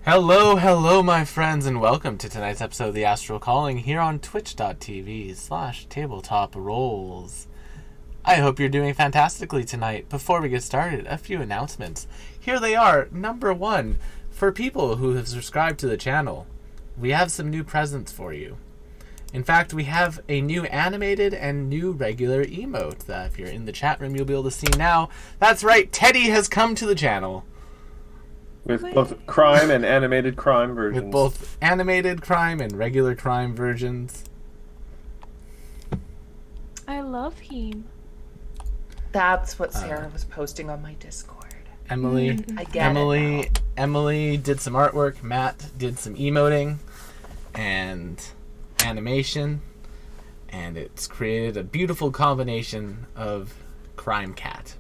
Hello, my friends, and welcome to tonight's episode of the Astral Calling here on twitch.tv/tabletop rolls. I hope you're doing fantastically tonight. Before we get started, a few announcements. Here they are. Number one, for people who have subscribed to the channel, we have some new presents for you. In fact, we have a new animated and new regular emote that if you're in the chat room, you'll be able to see now. That's right, Teddy has come to the channel. With both crime and animated crime versions. With both animated crime and regular crime versions. I love him. That's what Sarah was posting on my Discord. Emily did some artwork. Matt did some emoting and animation. And it's created a beautiful combination of crime cat.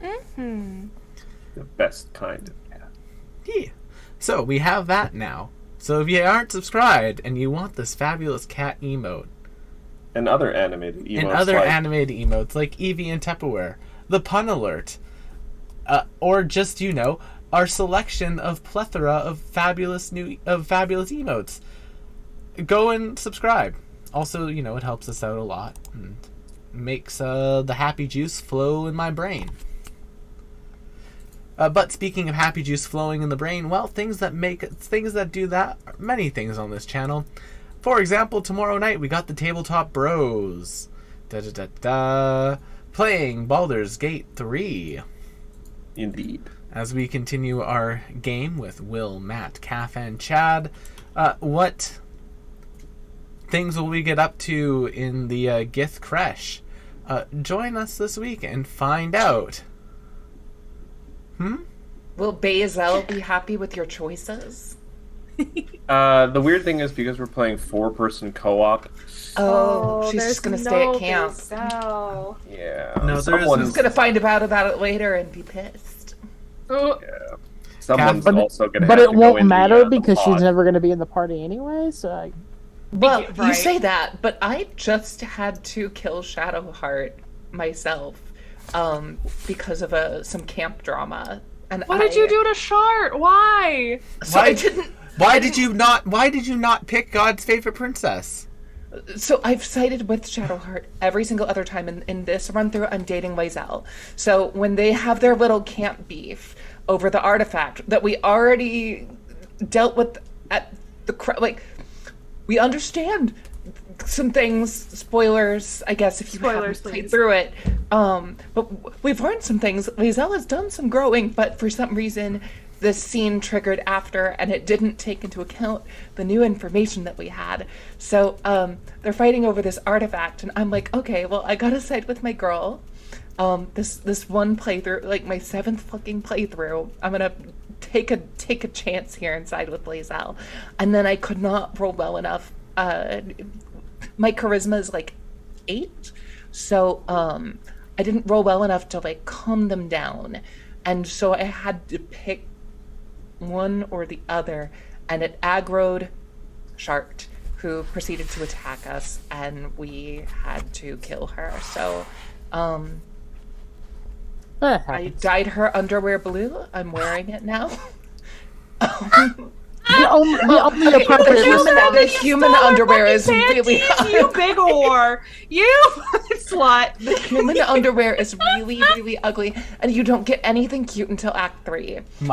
Mm-hmm. The best kind of cat. Yeah. So we have that now. So if you aren't subscribed and you want this fabulous cat emote and other animated emotes like Eevee and Tupperware, the pun alert, or just our selection of plethora of fabulous emotes, go and subscribe. Also, it helps us out a lot and makes the happy juice flow in my brain. But speaking of happy juice flowing in the brain, well, things that do that are many things on this channel. For example, tomorrow night we got the Tabletop Bros. Playing Baldur's Gate 3. Indeed. As we continue our game with Will, Matt, Kath, and Chad, what things will we get up to in the Gith Kresh? Join us this week and find out. Will Bazel be happy with your choices? The weird thing is because we're playing 4-person co-op. She's just gonna stay at camp. Bazel. Yeah. No, someone's gonna find out about it later and be pissed. Yeah. Someone's also gonna. But have it to go won't in matter the because she's pod. never gonna be in the party anyway. So. Well, Right. you say that, but I just had to kill Shadowheart myself because of some camp drama. And What did you do to Shart? Why? So I didn't. Why did you not pick God's favorite princess? So I've sided with Shadowheart every single other time in this run through. I'm dating Wiesel. So when they have their little camp beef over the artifact that we already dealt with at the we understand some things. Spoilers, I guess, if you haven't played through it. But we've learned some things. Wiesel has done some growing, but for some reason this scene triggered after, and it didn't take into account the new information that we had. So they're fighting over this artifact, and I'm like, okay, well, I gotta side with my girl. This one playthrough, like my 7th fucking playthrough, I'm gonna take a chance here and side with Wiesel. And then I could not roll well enough. My charisma is 8, so I didn't roll well enough to calm them down, and so I had to pick one or the other, and it aggroed Shart, who proceeded to attack us, and we had to kill her. So I dyed her underwear blue. I'm wearing it now. The only appropriate the human underwear is really you big whore, you slut. The human underwear is really, really ugly, and you don't get anything cute until Act 3. Here's your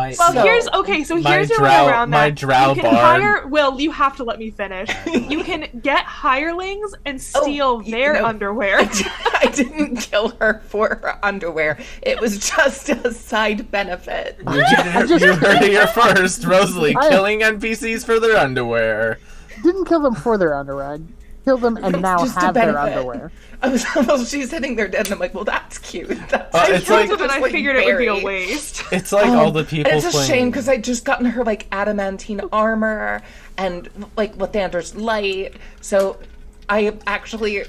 way around that. My drow you can bard. Will, you have to let me finish. You can get hirelings and steal their underwear. I didn't kill her for her underwear. It was just a side benefit. You heard it here first, Rosalie, killing NPCs for their underwear. Didn't kill them for their underwear. I killed them and now just have their benefit. underwear. She's sitting there dead, and I'm like, well, that's cute. It's I figured it would be a waste. It's like all the people and it's a playing. shame because I'd just gotten her adamantine armor and Lathander's light. So I actually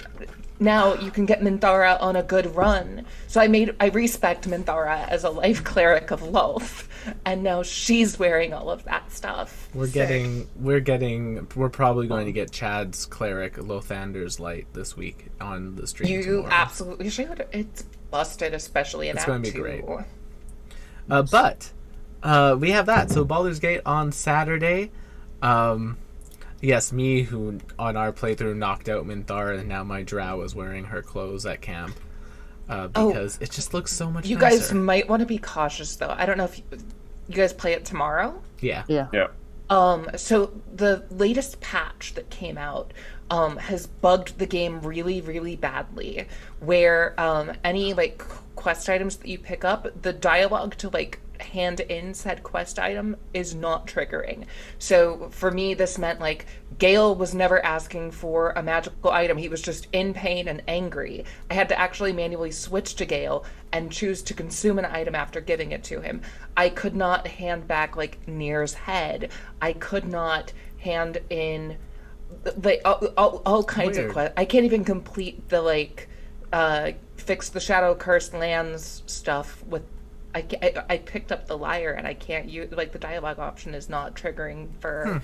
now you can get Minthara on a good run. So I respec Minthara as a life cleric of Lolth, and now she's wearing all of that stuff. We're probably going to get Chad's cleric Lothander's light this week on the stream. You absolutely should. It's busted, especially in It's Act going to be 2. great. But we have that. So Baldur's Gate on Saturday. Yes, me who on our playthrough knocked out Minthara, and now my drow is wearing her clothes at camp because it just looks so much You nicer. guys might want to be cautious, though. I don't know if you guys play it tomorrow. Yeah. Yeah. So the latest patch that came out has bugged the game really, really badly. Where any like quest items that you pick up, the dialogue to like hand in said quest item is not triggering. So for me, this meant like Gale was never asking for a magical item. He was just in pain and angry. I had to actually manually switch to Gale and choose to consume an item after giving it to him. I could not hand back like Nir's head. I could not hand in like all kinds of quests. I can't even complete the like fix the Shadow Cursed Lands stuff with. I picked up the lyre and I can't use like the dialogue option is not triggering for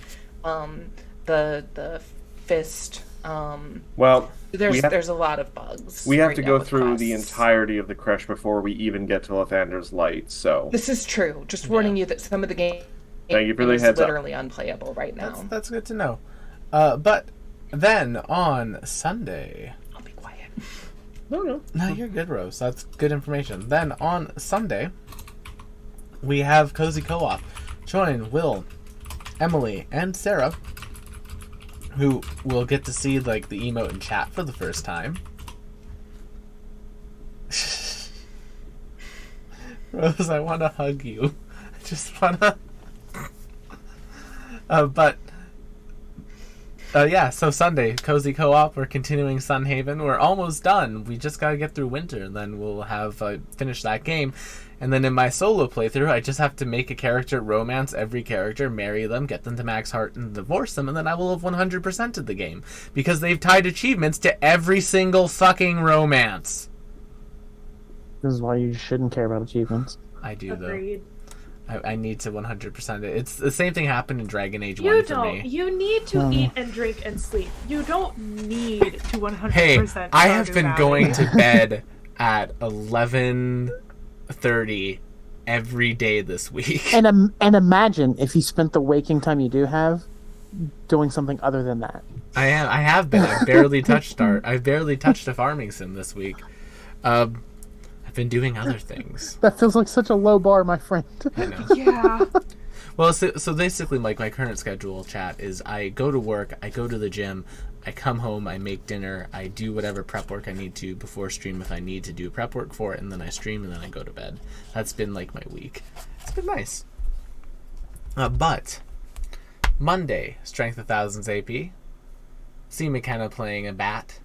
the fist. Well, there's a lot of bugs. We have right to now go with through the quests. entirety of the Crash before we even get to Lathander's Light. So This is true. Just warning you that some of the game Thank you for the is heads up. literally unplayable right now. That's good to know. But then on Sunday... I'll be quiet. no. No, you're good, Rose. That's good information. Then on Sunday, we have Cozy Co-op. Join Will, Emily, and Sarah, who will get to see like the emote in chat for the first time. Rose, I want to hug you. I just want to... so Sunday, Cozy Co-op, we're continuing Sunhaven. We're almost done. We just gotta get through winter, and then we'll have finished that game. And then in my solo playthrough, I just have to make a character, romance every character, marry them, get them to max heart, and divorce them, and then I will have 100%ed the game. Because they've tied achievements to every single fucking romance. This is why you shouldn't care about achievements. I do, Agreed. though. I need to 100% it. It's the same thing happened in Dragon Age 1 You for don't. me. You need to eat and drink and sleep. You don't need to 100%. Hey, I have Stardew been Valley. going to bed at 11:30 every day this week. And imagine if you spent the waking time you do have doing something other than that. I have been. I've barely touched a farming sim this week. I've been doing other things. That feels like such a low bar, my friend. I know. Yeah. Well, so basically, like, my current schedule, chat, is I go to work, I go to the gym, I come home, I make dinner, I do whatever prep work I need to before stream if I need to do prep work for it, and then I stream, and then I go to bed. That's been, like, my week. It's been nice. But Monday, Strength of Thousands AP. See McKenna playing a bat.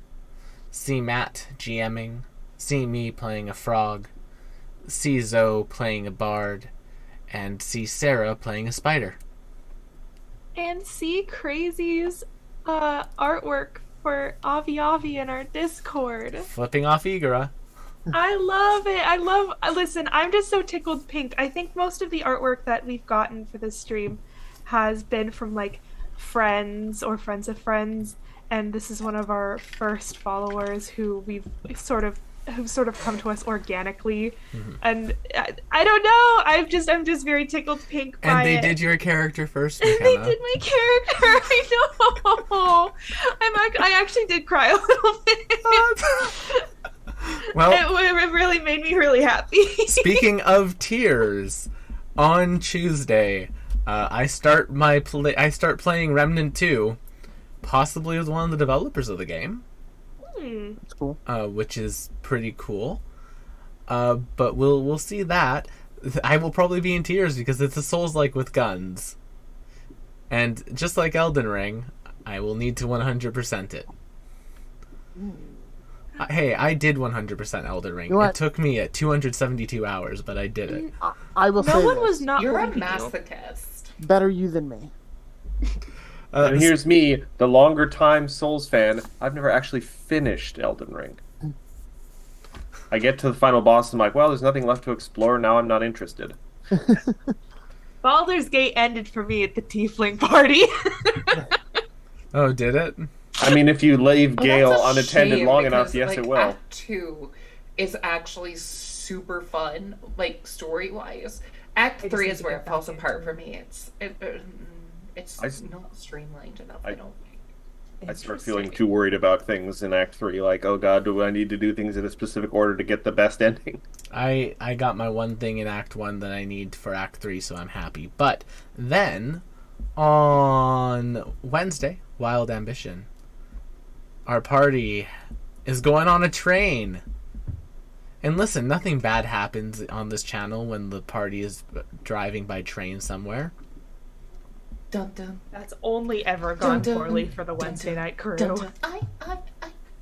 See Matt GMing. See me playing a frog. See Zoe playing a bard. And see Sarah playing a spider. And see Crazy's artwork for Avi Avi in our Discord. Flipping off Igora. I love it. Listen, I'm just so tickled pink. I think most of the artwork that we've gotten for this stream has been from like friends or friends of friends, and this is one of our first followers who who've sort of come to us organically. And I don't know. I'm just very tickled pink by And they it. did your character first, And McKenna. they did my character. I know. I actually did cry a little bit. Well, It really made me really happy. speaking of tears, on Tuesday, I start playing Remnant 2, possibly with one of the developers of the game. That's cool. Which is pretty cool. But we'll see that. I will probably be in tears because it's a Souls-like with guns. And just like Elden Ring, I will need to 100% it. Hey, I did 100% Elden Ring. You know what? It took me 272 hours, but I did it. I will No say one this. was not You're a believing you. masochist. Better you than me. And here's me, the longer time Souls fan. I've never actually finished Elden Ring. I get to the final boss and I'm like, well, there's nothing left to explore. Now I'm not interested. Baldur's Gate ended for me at the Tiefling party. Oh, did it? I mean, if you leave Gale Well, that's a unattended shame long because, enough, yes, like, it will. Act 2 is actually super fun, like story-wise, Act I just 3 need is to where get it falls back apart into for me. It's not streamlined enough. I don't think. I start feeling too worried about things in Act 3, like, oh god, do I need to do things in a specific order to get the best ending? I got my one thing in Act 1 that I need for Act 3, so I'm happy. But then, on Wednesday, Wild Ambition, our party is going on a train. And listen, nothing bad happens on this channel when the party is driving by train somewhere. Dun, dun, That's only ever gone dun, poorly for the Wednesday night crew. dun, dun. Dun,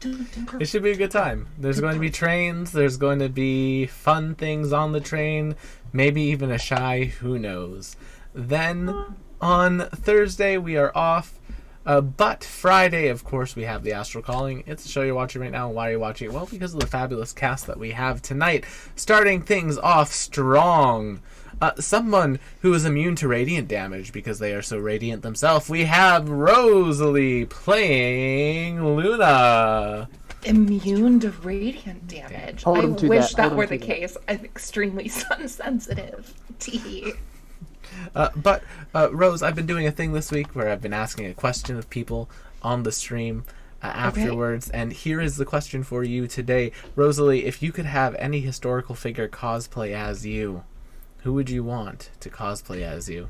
dun. It should be a good time. There's going to be trains. There's going to be fun things on the train. Maybe even a shy. Who knows? Then on Thursday we are off. But Friday, of course, we have the Astral Calling. It's a show you're watching right now. Why are you watching it? Well, because of the fabulous cast that we have tonight. Starting things off strong. Someone who is immune to radiant damage because they are so radiant themselves. We have Rosalie playing Luna. Immune to radiant damage. Hold I him to wish that. that Hold were him the to that. case. I'm extremely sun sensitive. Tee. But Rose, I've been doing a thing this week where I've been asking a question of people on the stream afterwards, and here is the question for you today. Rosalie, if you could have any historical figure cosplay as you, who would you want to cosplay as you?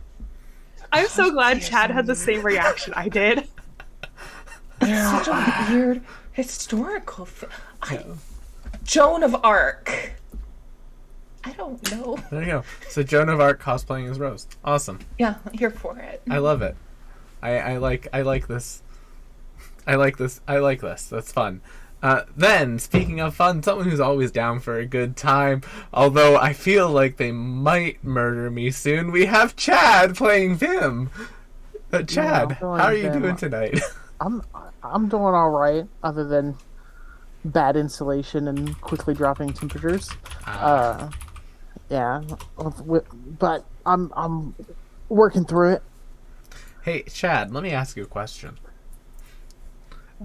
I'm so glad Chad had the same reaction I did. Such a weird historical Joan of Arc. I don't know. There you go. So Joan of Arc cosplaying as Rose. Awesome. Yeah, here for it. I love it. I like this. I like this. That's fun. Then, speaking of fun, someone who's always down for a good time, although I feel like they might murder me soon, we have Chad playing Vim. Chad, I'm doing how are you Vim. doing tonight? I'm doing all right, other than bad insulation and quickly dropping temperatures. Yeah, but I'm working through it. Hey, Chad, let me ask you a question.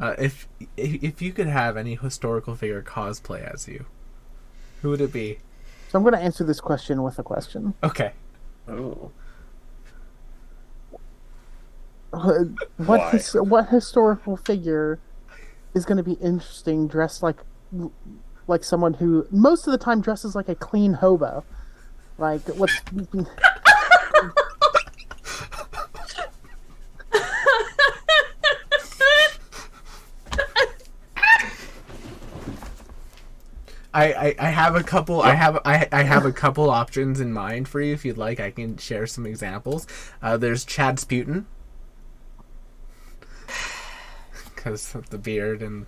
If you could have any historical figure cosplay as you, who would it be? So I'm going to answer this question with a question. Okay. Oh. What historical figure is going to be interesting dressed like someone who most of the time dresses like a clean hobo? Like what's I have a couple. I have a couple options in mind for you. If you'd like, I can share some examples. There's Chad Sputin, because of the beard and.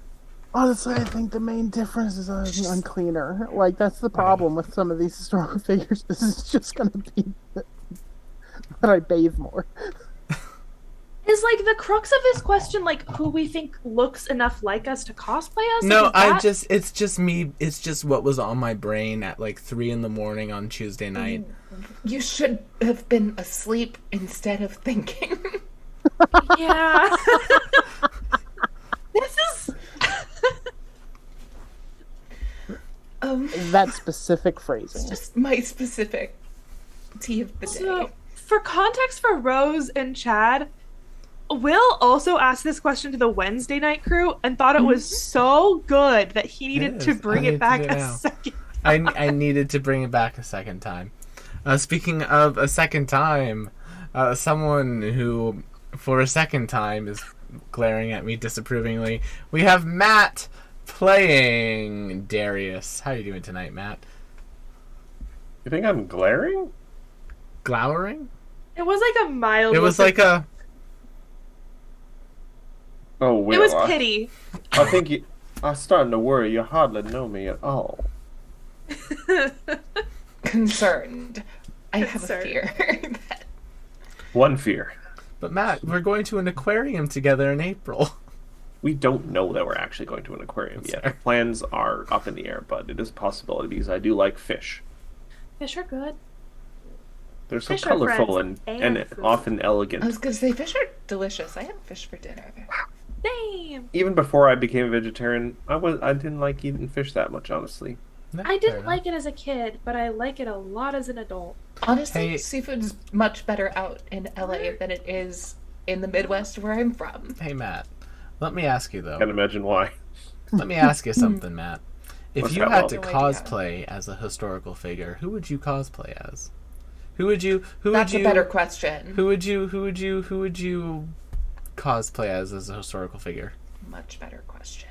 Honestly, I think the main difference is I'm cleaner. Like that's the problem with some of these historical figures. This is just going to be that I bathe more. Is like the crux of this question like who we think looks enough like us to cosplay us? No, Like, is that- it's just me. It's just what was on my brain at like 3 a.m. on Tuesday night. You should have been asleep instead of thinking. Yeah. This is That specific phrasing. just my specific tea of the day. so for context for Rose and Chad, Will also asked this question to the Wednesday night crew and thought it was so good that he needed to is. bring I need it to back do it a now. second. I needed to bring it back a second time. Speaking of a second time, someone who, for a second time, is glaring at me disapprovingly. We have Matt playing Darius. How are you doing tonight, Matt? You think I'm glaring? Glowering? It was like a mild. It was like a. Oh, Will. It was pity. I think you. I'm starting to worry. You hardly know me at all. Concerned. I have a Concerned. fear. that One fear. But Matt, we're going to an aquarium together in April. We don't know that we're actually going to an aquarium yet. fair. The plans are up in the air, but it is a possibility because I do like fish. Fish are good. They're so Fish are colorful friends and and food. often I elegant. was gonna say fish are delicious. I had fish for dinner. Damn. Even before I became a vegetarian, I didn't like eating fish that much, honestly. Yeah, I fair didn't enough. like it as a kid, but I like it a lot as an adult. Honestly, Hey. seafood is much better out in LA than it is in the Midwest where I'm from. Hey, Matt. Let me ask you, though. Can't imagine why. Let me ask you something, Matt. If What's you that, had Will? to No idea. cosplay as a historical figure, who would you cosplay as? Who would you That's a better question. Who would you cosplay as a historical figure? Much better question.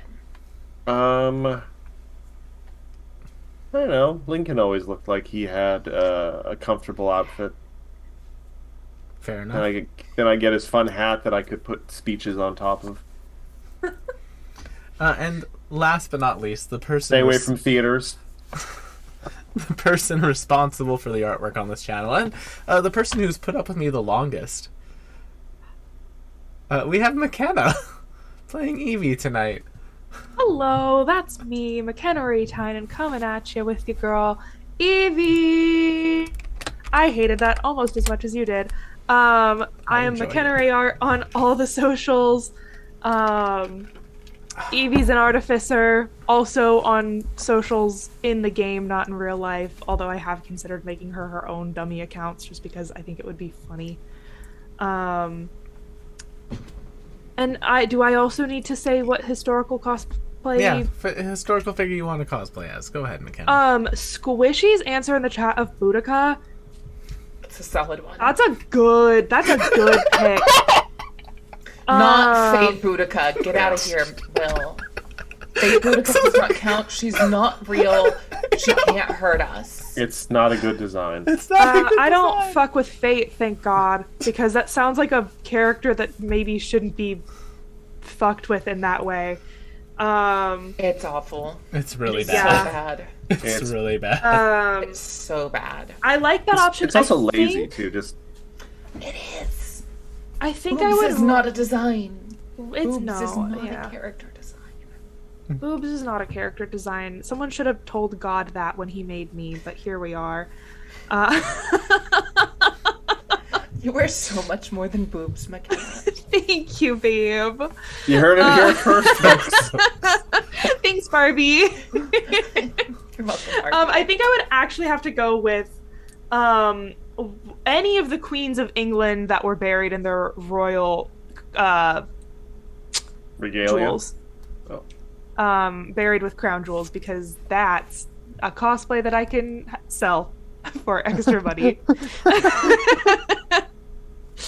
I don't know. Lincoln always looked like he had a comfortable outfit. Fair And enough. then I get his fun hat that I could put speeches on top of. And last but not least, the person Stay away from theaters. the person responsible for the artwork on this channel, and the person who's put up with me the longest. We have McKenna playing Evie tonight. Hello, that's me, McKenna Raytine, coming at you with your girl, Evie. I hated that almost as much as you did. I am enjoyed McKenna it. Ray Art on all the socials. Evie's an artificer, also on socials in the game, not in real life. Although I have considered making her own dummy accounts just because I think it would be funny. And I also need to say what historical cosplay? Yeah, historical figure you want to cosplay as. Go ahead, McKenna. Squishy's answer in the chat of Boudica. It's a solid one. That's a good pick. Not Fate Boudica. Get out of here, Will. Fate Boudica does not count. She's not real. She can't hurt us. It's not a good design. It's not. I don't fuck with Fate, thank God, because that sounds like a character that maybe shouldn't be fucked with in that way. It's awful. It's really So bad. bad. It's really bad. It's so bad. I like that option. It's also I lazy think, too. Just It is. I think Boobs I would. is not a design. It's Boobs no, is not yeah. a character design. Boobs is not a character design. Someone should have told God that when he made me, but here we are. You wear so much more than boobs, McKenna. Thank you, babe. you heard it here first, folks. Thanks, Barbie. You're welcome, Barbie. I think I would actually have to go with any of the queens of England that were buried in their royal Regalia. jewels. Oh. Buried with crown jewels, because that's a cosplay that I can sell for extra money.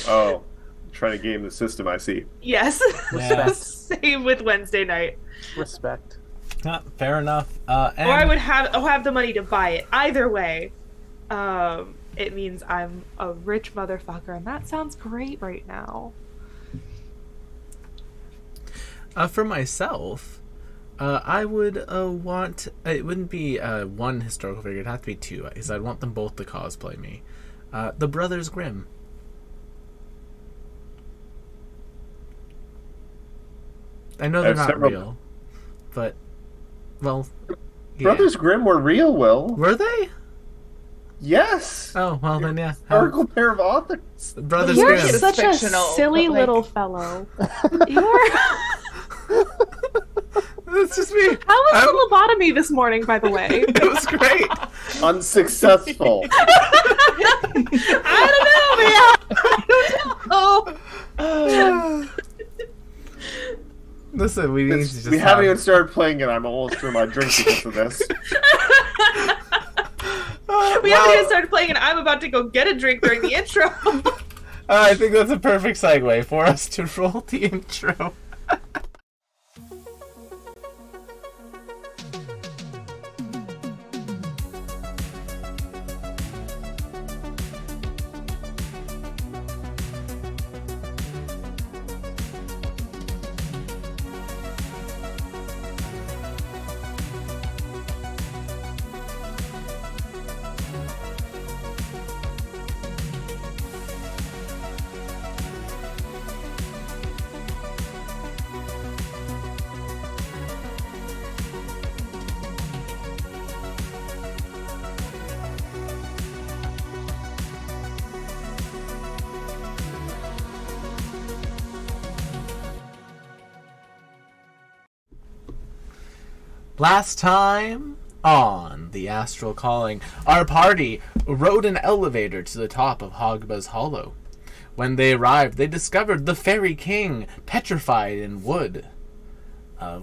Oh, trying to game the system. I see. Yes. Yeah. Same with Wednesday night. Respect. Fair enough. And Or I'll have the money to buy it. Either way, it means I'm a rich motherfucker, and that sounds great right now. For myself, I would want. It wouldn't be one historical figure. It'd have to be two, because I'd want them both to cosplay me. The Brothers Grimm. I know they're I've not several- real, but well, yeah. Brothers Grimm were real, Will. Were they? Yes. Oh well, then yeah. Historical pair of authors. Brothers You're Grimm. such a fictional, silly but, like- little fellow. You're. It's just me. How was the lobotomy this morning, by the way? It was great. Unsuccessful. I don't know, man. I don't know. Listen, we need to just. We haven't even started playing it. I'm almost through my drink because of this. We haven't even started playing, and I'm about to go get a drink during the intro. I think that's a perfect segue for us to roll the intro. Last time On the Astral Calling, our party rode an elevator to the top of Hogbuz Hollow. When they arrived, they discovered the Fairy King, petrified in wood,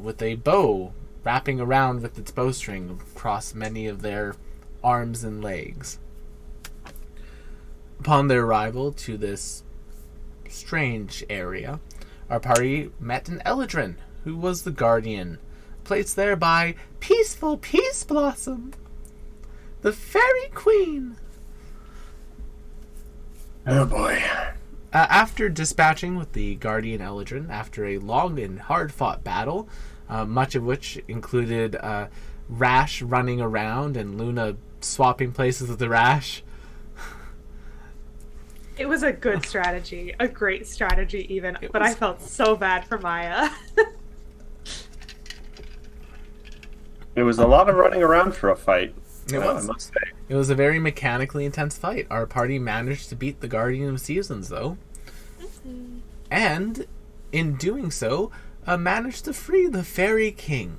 with a bow wrapping around with its bowstring across many of their arms and legs. Upon their arrival to this strange area, our party met an Eladrin, who was the guardian, placed there by Peaceful Peace Blossom, the Fairy Queen. Oh boy. After dispatching with the Guardian Eladrin, after a long and hard-fought battle, much of which included Rash running around and Luna swapping places with the Rash. It was a good strategy, a great strategy even, but I felt so bad for Maya. It was a lot of running around for a fight. It was. I must say. It was a very mechanically intense fight. Our party managed to beat the Guardian of Seasons, though. And, in doing so, managed to free the Fairy King.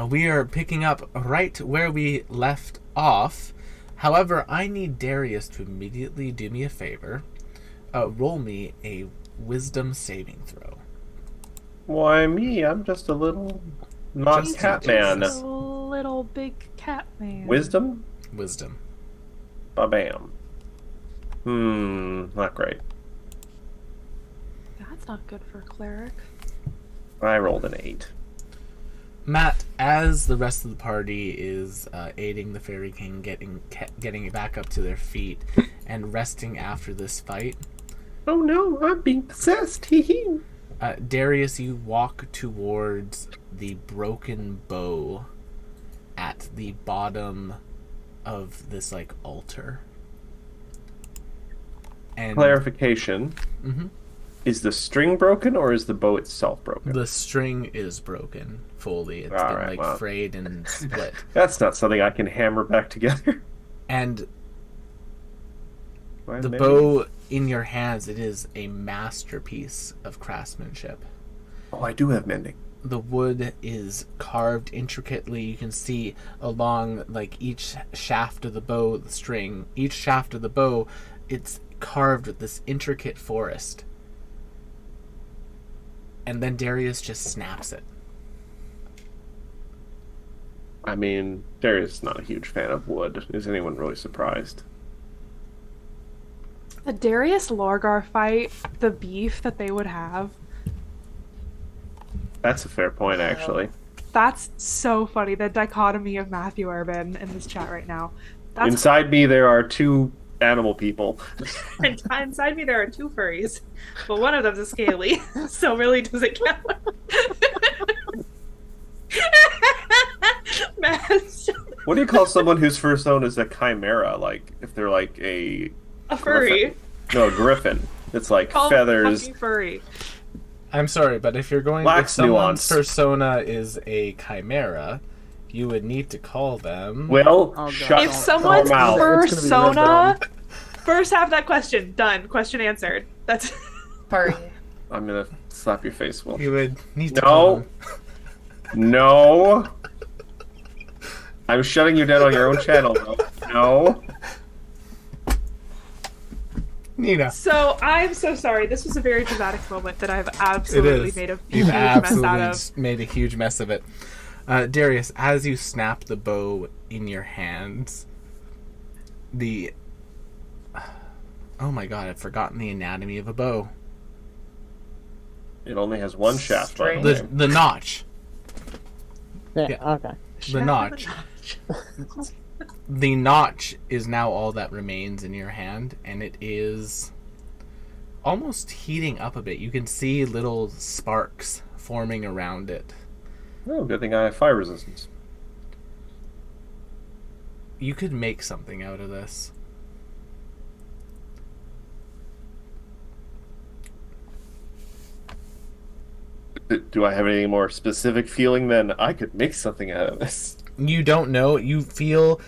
We are picking up right where we left off. However, I need Darius to immediately do me a favor. Roll me a wisdom saving throw. Why me? I'm just a little not Just cat a man. A little big cat man. Wisdom? Wisdom. Ba-bam. Not great. That's not good for a cleric. I rolled an 8. Matt, as the rest of the party is aiding the Fairy King getting back up to their feet and resting after this fight, Oh no, I'm being possessed. Hee hee. Darius, you walk towards the broken bow at the bottom of this like altar. And Clarification. Mhm. Is the string broken or is the bow itself broken? the string is broken fully. It's All been right, like well. frayed and split. That's not something I can hammer back together. And Why, the maybe? bow in your hands, it is a masterpiece of craftsmanship. Oh, I do have mending. The wood is carved intricately. You can see along like each shaft of the bow, the string, each shaft of the bow, it's carved with this intricate forest. And then Darius just snaps it. I mean, Darius is not a huge fan of wood. Is anyone really surprised? The Darius Lorgar fight, the beef that they would have, That's a fair point, actually. that's so funny. The dichotomy of Matthew Urban in this chat right now. That's Inside me, there are 2 animal people. and inside me there are 2 furries, but one of them's a scaly, so really does it count? What do you call someone whose first own is a chimera? Like, if they're like a furry. No, a griffin. It's like Call them feathers. fucking furry. I'm sorry, but if you're going Wax if someone's nuance. persona is a chimera, you would need to call them. Well, Oh, God. shut If someone's your mouth. It's gonna be persona, real first half of that question done. Question answered. That's Furry. I'm gonna slap your face, Will. You would need to call No. them. No. I'm shutting you down on your own channel, though. No. Nina. so. I'm so sorry. This was a very dramatic moment that I've It absolutely is. made a You've huge mess absolutely out of. made a huge mess of it. Darius, as you snap the bow in your hands, oh my god, I've forgotten the anatomy of a bow. It only has one shaft, by the way. The notch. Yeah, Yeah. okay. The notch. The notch is now all that remains in your hand, and it is almost heating up a bit. You can see little sparks forming around it. Oh, good thing I have fire resistance. You could make something out of this. Do I have any more specific feeling than I could make something out of this? You don't know. You feel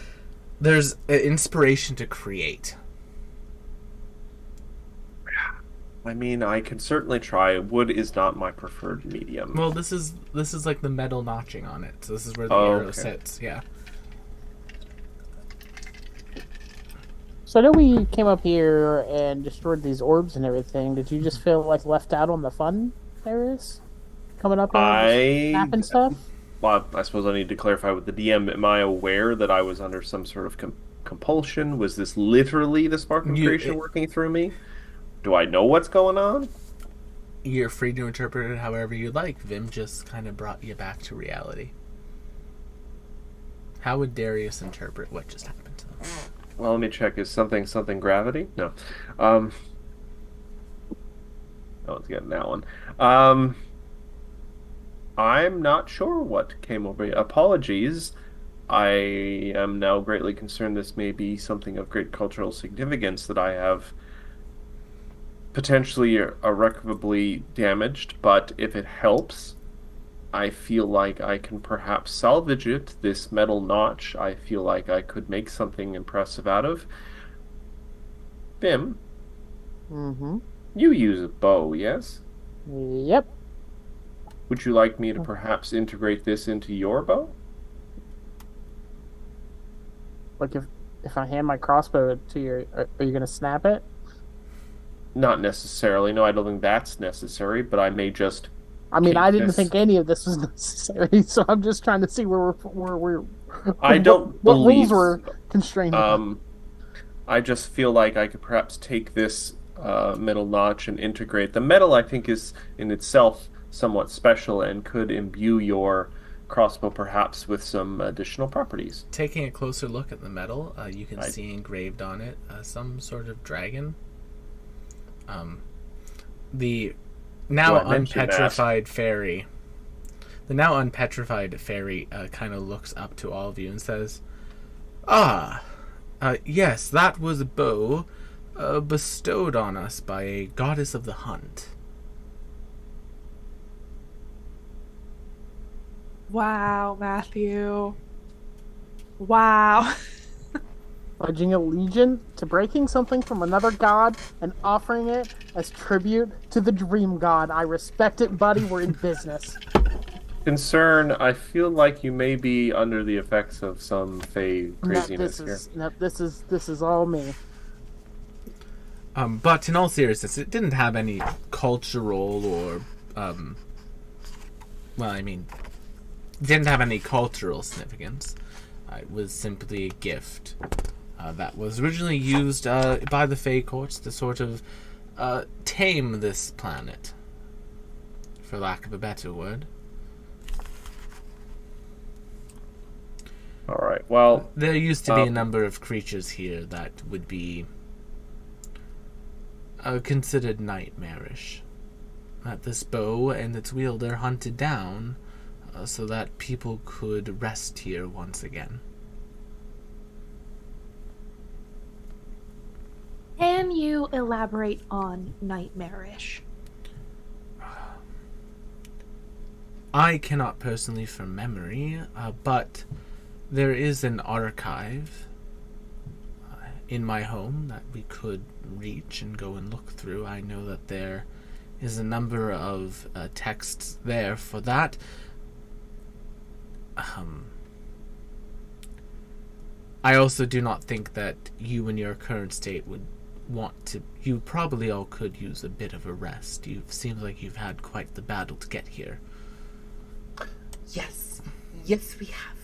there's an inspiration to create. I mean, I can certainly try. Wood is not my preferred medium. Well, this is like the metal notching on it. So this is where the Oh, arrow okay. sits. Yeah. So I know we came up here and destroyed these orbs and everything. Did you just feel like left out on the fun there is? Coming up and just I snapping stuff? Well, I suppose I need to clarify with the DM. Am I aware that I was under some sort of compulsion? Was this literally the spark of creation working through me? Do I know what's going on? You're free to interpret it however you like. Vim just kind of brought you back to reality. How would Darius interpret what just happened to them? Well, let me check. Is something gravity? No. No one's getting that one. I'm not sure what came over me. Apologies. I am now greatly concerned this may be something of great cultural significance that I have potentially irreparably damaged, but if it helps, I feel like I can perhaps salvage it. This metal notch, I feel like I could make something impressive out of. Bim, Mm-hmm. you use a bow, yes? Yep. Would you like me to perhaps integrate this into your bow? Like if I hand my crossbow to you, are you gonna snap it? Not necessarily. No, I don't think that's necessary, but I may just I mean, take I didn't this. think any of this was necessary, so I'm just trying to see where we're I don't what rules believe we're so. constrained by. I just feel like I could perhaps take this metal notch and integrate. The metal, I think, is in itself somewhat special and could imbue your crossbow perhaps with some additional properties. Taking a closer look at the metal, you can I- see engraved on it some sort of dragon. The now Well, I mentioned that. unpetrified fairy. The now unpetrified fairy kind of looks up to all of you and says, "Ah, yes, that was a bow bestowed on us by a goddess of the hunt." Wow, Matthew. Wow. Pledging allegiance to breaking something from another god and offering it as tribute to the dream god. I respect it, buddy. We're in business. Concern, I feel like you may be under the effects of some fey craziness here. This is all me. But in all seriousness, it didn't have any cultural or, didn't have any cultural significance. It was simply a gift that was originally used by the Fey courts to sort of tame this planet, for lack of a better word. All right. Well, There used to be a number of creatures here that would be considered nightmarish. That this bow and its wielder hunted down so that people could rest here once again. Can you elaborate on nightmarish? I cannot personally from memory, but there is an archive in my home that we could reach and go and look through. I know that there is a number of texts there for that. I also do not think that you in your current state would want to. You probably all could use a bit of a rest. You seems like you've had quite the battle to get here. Yes. Yes, we have.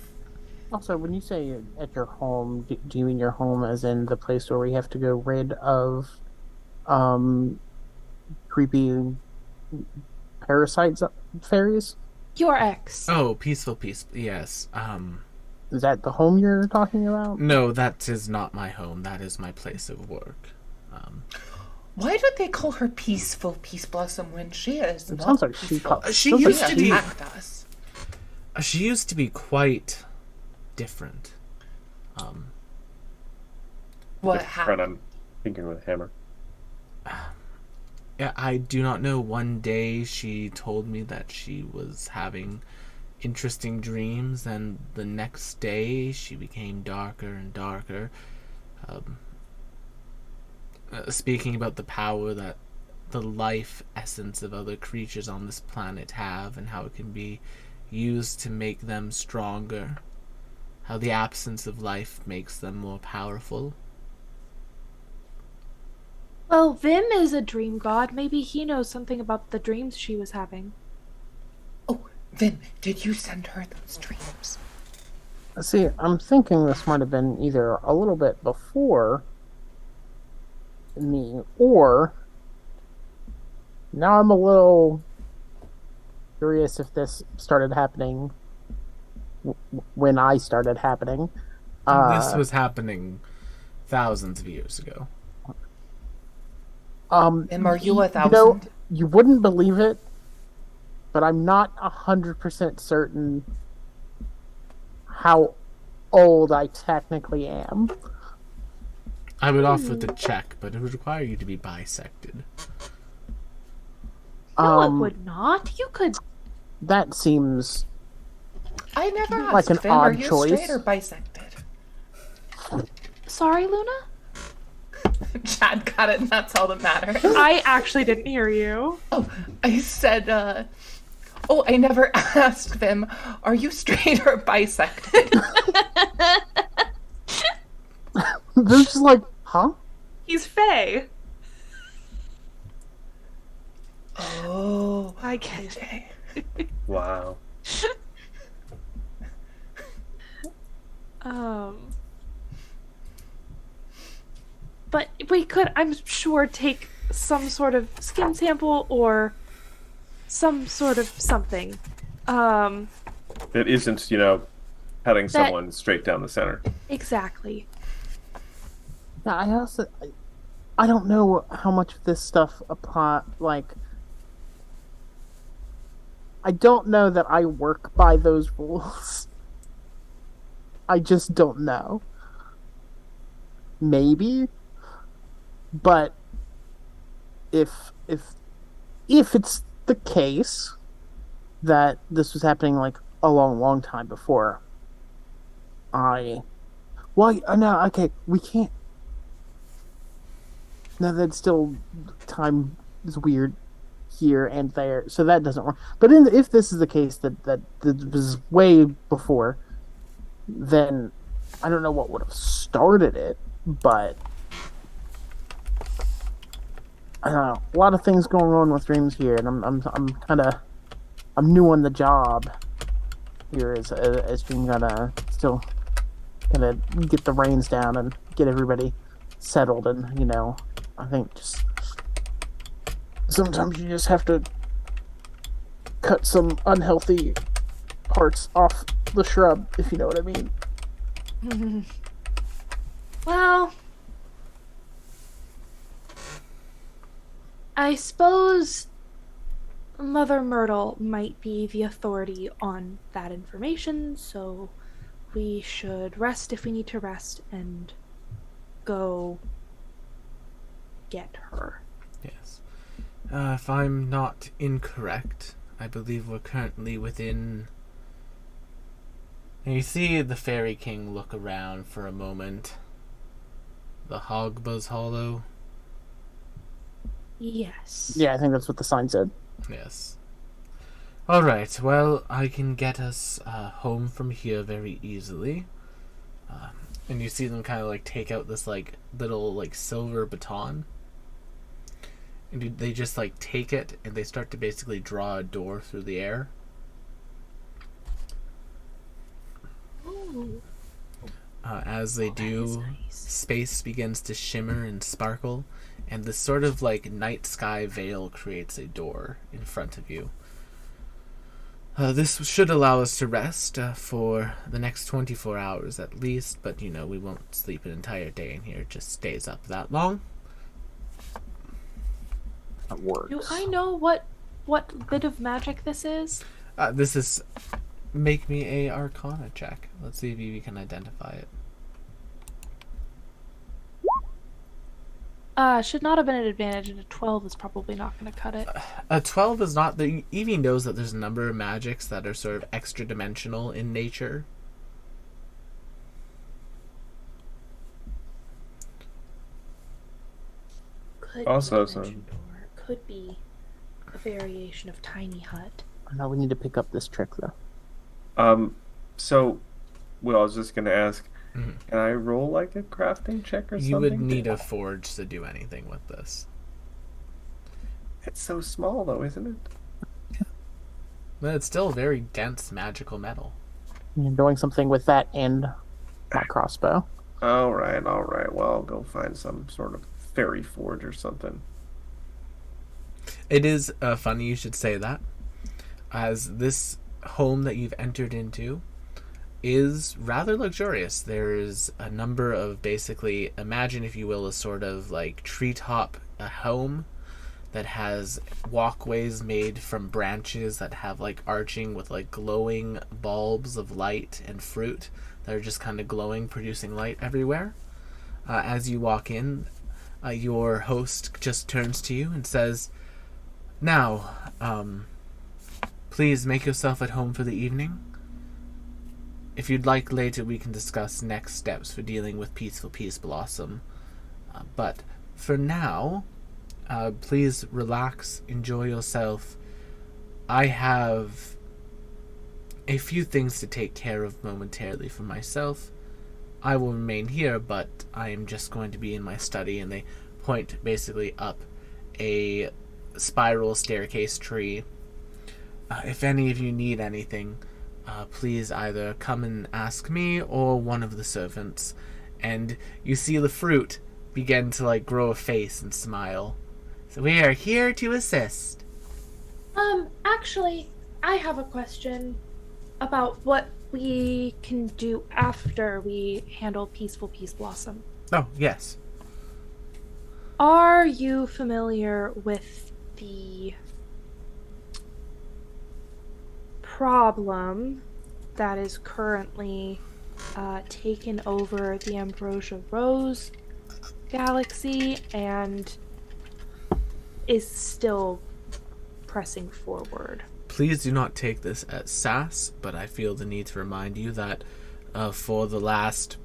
Also, when you say at your home, do you mean your home as in the place where we have to go rid of creepy parasites, fairies? Your ex. Oh, peaceful. Yes. Is that the home you're talking about? No, that is not my home. That is my place of work. Why do they call her peaceful Peace Blossom when she is It not sounds like she peaceful? called. She sounds used like to be. attacked us. She used to be quite different. What Friend, happened? I'm thinking with a hammer. Yeah, I do not know. One day she told me that she was having interesting dreams, and the next day she became darker and darker. Speaking about the power that the life essence of other creatures on this planet have, and how it can be used to make them stronger. How the absence of life makes them more powerful. Well, Vim is a dream god. Maybe he knows something about the dreams she was having. Oh, Vin, did you send her those dreams? See, I'm thinking this might have been either a little bit before me, or now I'm a little curious if this started happening when I started happening. This was happening thousands of years ago. And are you 1,000? You know, you wouldn't believe it, but I'm not 100% certain how old I technically am. I would offer the check, but it would require you to be bisected. No, it would not. You could. That seems I never asked. like an Vin, are odd you choice. straight or bisected? Sorry, Luna? Chad got it, and that's all that matters. I actually didn't hear you. Oh, I said, I never asked them, are you straight or bisected? They're just like, huh? He's Faye. Oh, I get it. Wow. But we could, I'm sure, take some sort of skin sample or some sort of something. It isn't, cutting someone straight down the center. Exactly. Yeah, I don't know how much of this stuff apply. Like, I don't know that I work by those rules. I just don't know. Maybe, but if it's the case that this was happening like a long time before no, okay, we can't. No, that's still time is weird here and there, so that doesn't work. But if this is the case that was way before, then I don't know what would have started it, but I don't know. A lot of things going on with dreams here, and I'm new on the job here as dream still gonna get the reins down and get everybody settled, and I think just sometimes you just have to cut some unhealthy parts off the shrub, if you know what I mean. Well, I suppose Mother Myrtle might be the authority on that information, so we should rest if we need to rest and go get her. Yes. If I'm not incorrect, I believe we're currently within... And you see the Fairy King look around for a moment. The Hogbuzz Hollow. Yes. Yeah, I think that's what the sign said. Yes. Alright, well, I can get us home from here very easily. And you see them kind of like take out this like little like silver baton. And they just like take it and they start to basically draw a door through the air. Ooh. As they do, nice. Space begins to shimmer and sparkle, and this sort of like night sky veil creates a door in front of you. This should allow us to rest for the next 24 hours at least, but we won't sleep an entire day in here. It just stays up that long. That works. Do I know what bit of magic this is? This is... Make me a Arcana check. Let's see if you can identify it. Should not have been an advantage, and a 12 is probably not going to cut it. A 12 is not... Evie knows that there's a number of magics that are sort of extra-dimensional in nature. Could Also, be dimension door, could be a variation of tiny hut. Now we need to pick up this trick, though. So, well, I was just gonna ask, Mhm. can I roll like a crafting check or You something? would need a forge to do anything with this. It's so small, though, isn't it? But it's still very dense magical metal. You're doing something with that and my crossbow. All right. Well, I'll go find some sort of fairy forge or something. It is funny you should say that, as this home that you've entered into is rather luxurious. There's a number of, basically, imagine if you will, a sort of like treetop home that has walkways made from branches that have like arching with like glowing bulbs of light and fruit that are just kind of glowing, producing light everywhere. As you walk in, your host just turns to you and says, "Now, please make yourself at home for the evening. If you'd like, later we can discuss next steps for dealing with Peaceful Peace Blossom. But for now, please relax, enjoy yourself. I have a few things to take care of momentarily for myself. I will remain here, but I am just going to be in my study," and they point basically up a spiral staircase tree. If any of you need anything, please either come and ask me or one of the servants. And you see the fruit begin to like grow a face and smile. So we are here to assist. Actually, I have a question about what we can do after we handle Peaceful Peace Blossom. Oh, yes. Are you familiar with the problem that is currently taken over the Ambrosia Rose galaxy and is still pressing forward? Please do not take this as sass, but I feel the need to remind you that for the last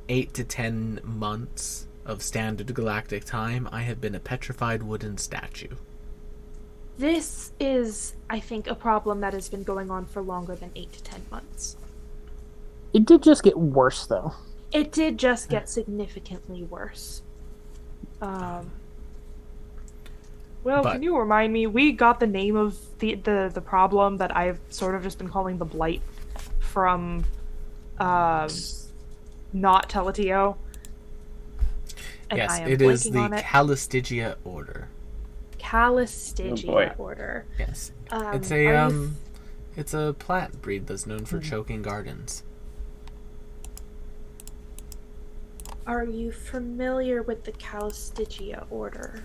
8 to 10 months of standard galactic time, I have been a petrified wooden statue. This is, I think, a problem that has been going on for longer than 8 to 10 months. It did just get worse, though. It did just get significantly worse. Well, But- can you remind me? We got the name of the problem that I've sort of just been calling the Blight from not Teletio. And Yes, I am it is blanking the on it. Calistigia Order. Calistigia Oh, boy. Order. Yes. It's are a you it's a plant breed that's known for choking gardens. Are you familiar with the Calistigia Order?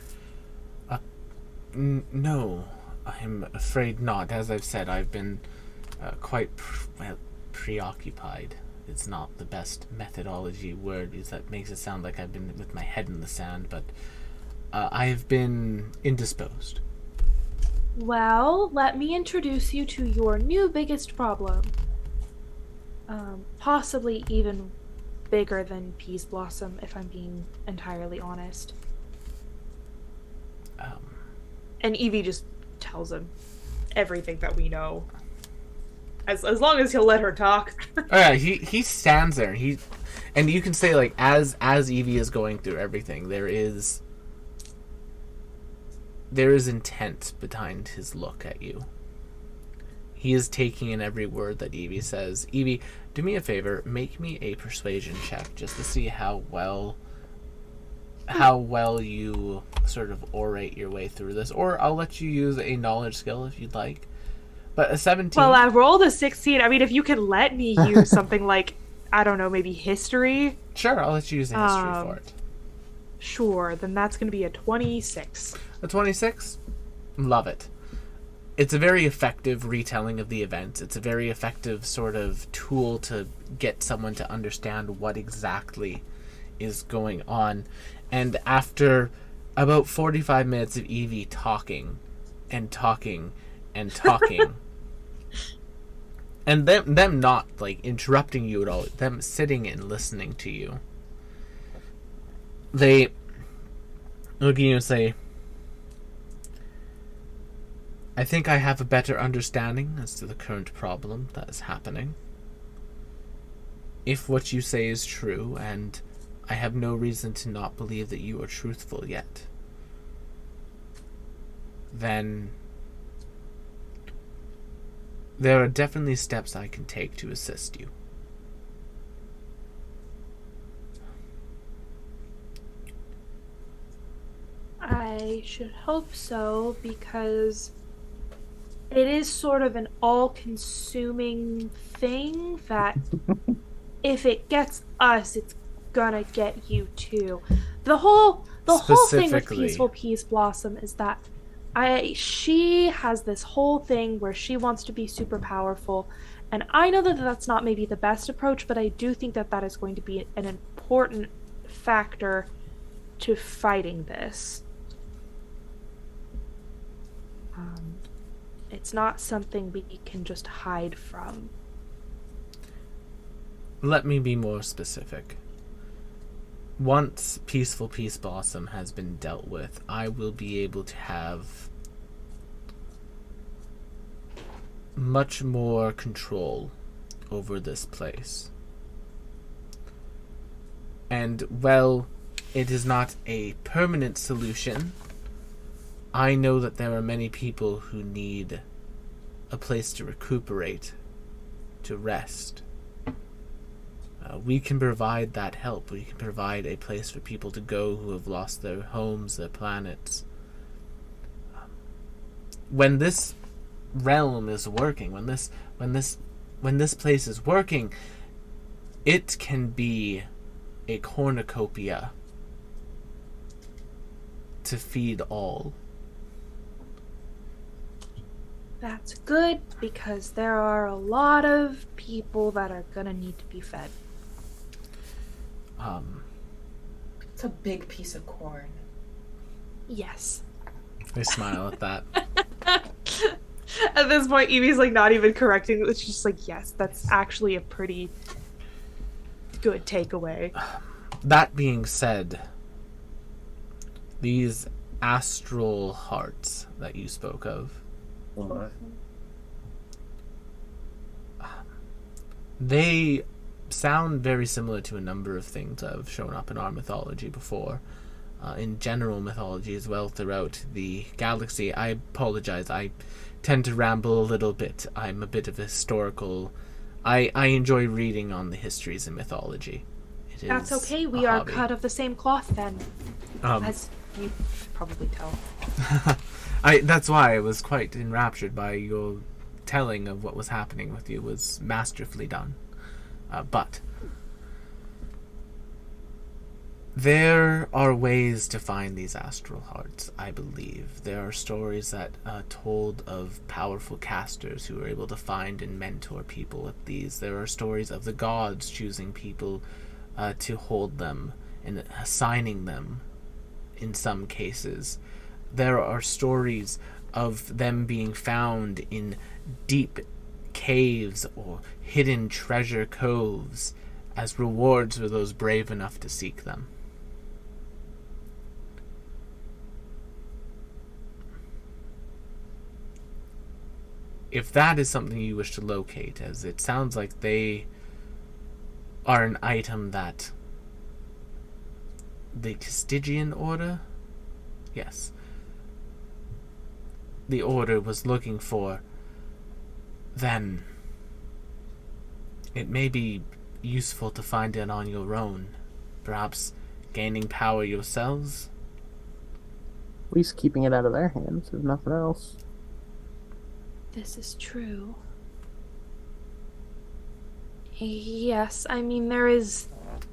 No, I'm afraid not. As I've said, I've been quite preoccupied. It's not the best methodology word, because that makes it sound like I've been with my head in the sand, but I've been indisposed. Well, let me introduce you to your new biggest problem. Possibly even bigger than Peace Blossom, if I'm being entirely honest. And Evie just tells him everything that we know. As long as he'll let her talk. Oh yeah, he stands there, and you can say, like, as Evie is going through everything, there is intent behind his look at you. He is taking in every word that Evie says. Evie, do me a favor, make me a persuasion check just to see how well you sort of orate your way through this, or I'll let you use a knowledge skill if you'd like. But a 17. Well, I rolled a 16. I mean, if you can let me use something like, I don't know, maybe history. Sure, I'll let you use a history for it. Sure, then that's going to be a 26. A 26? Love it. It's a very effective retelling of the events. It's a very effective sort of tool to get someone to understand what exactly is going on. And after about 45 minutes of Evie talking and talking and talking, and them not like interrupting you at all, them sitting and listening to you, they look at you and say, I think I have a better understanding as to the current problem that is happening. If what you say is true, and I have no reason to not believe that you are truthful yet, then there are definitely steps I can take to assist you. I should hope so, because it is sort of an all-consuming thing that if it gets us, it's gonna get you too. The whole thing with Specifically. Peace Blossom is that she has this whole thing where she wants to be super powerful, and I know that that's not maybe the best approach, but I do think that that is going to be an important factor to fighting this. It's not something we can just hide from. Let me be more specific. Once Peaceful Peace Blossom has been dealt with, I will be able to have much more control over this place. And, well, it is not a permanent solution. I know that there are many people who need a place to recuperate, to rest. We can provide that help. We can provide a place for people to go who have lost their homes, their planets. When this realm is working, when this place is working, it can be a cornucopia to feed all. That's good, because there are a lot of people that are gonna need to be fed. It's a big piece of corn. Yes. I smile at that. At this point, Evie's like not even correcting. It's just like, yes, that's actually a pretty good takeaway. That being said, these astral hearts that you spoke of, Oh my. they sound very similar to a number of things that have shown up in our mythology before. In general mythology as well throughout the galaxy. I apologize, I tend to ramble a little bit. I'm a bit of a historical... I enjoy reading on the histories in mythology. It That's is okay, a we are hobby. cut of the same cloth then. As you should probably tell. That's why I was quite enraptured by your telling of what was happening with you. It was masterfully done. But there are ways to find these astral hearts, I believe. There are stories that told of powerful casters who were able to find and mentor people with these. There are stories of the gods choosing people to hold them and assigning them in some cases. There are stories of them being found in deep caves or hidden treasure coves as rewards for those brave enough to seek them. If that is something you wish to locate, as it sounds like they are an item that the Castigian Order? Yes. The Order was looking for, then it may be useful to find it on your own. Perhaps gaining power yourselves? At least keeping it out of their hands, if nothing else. This is true. Yes, I mean, there is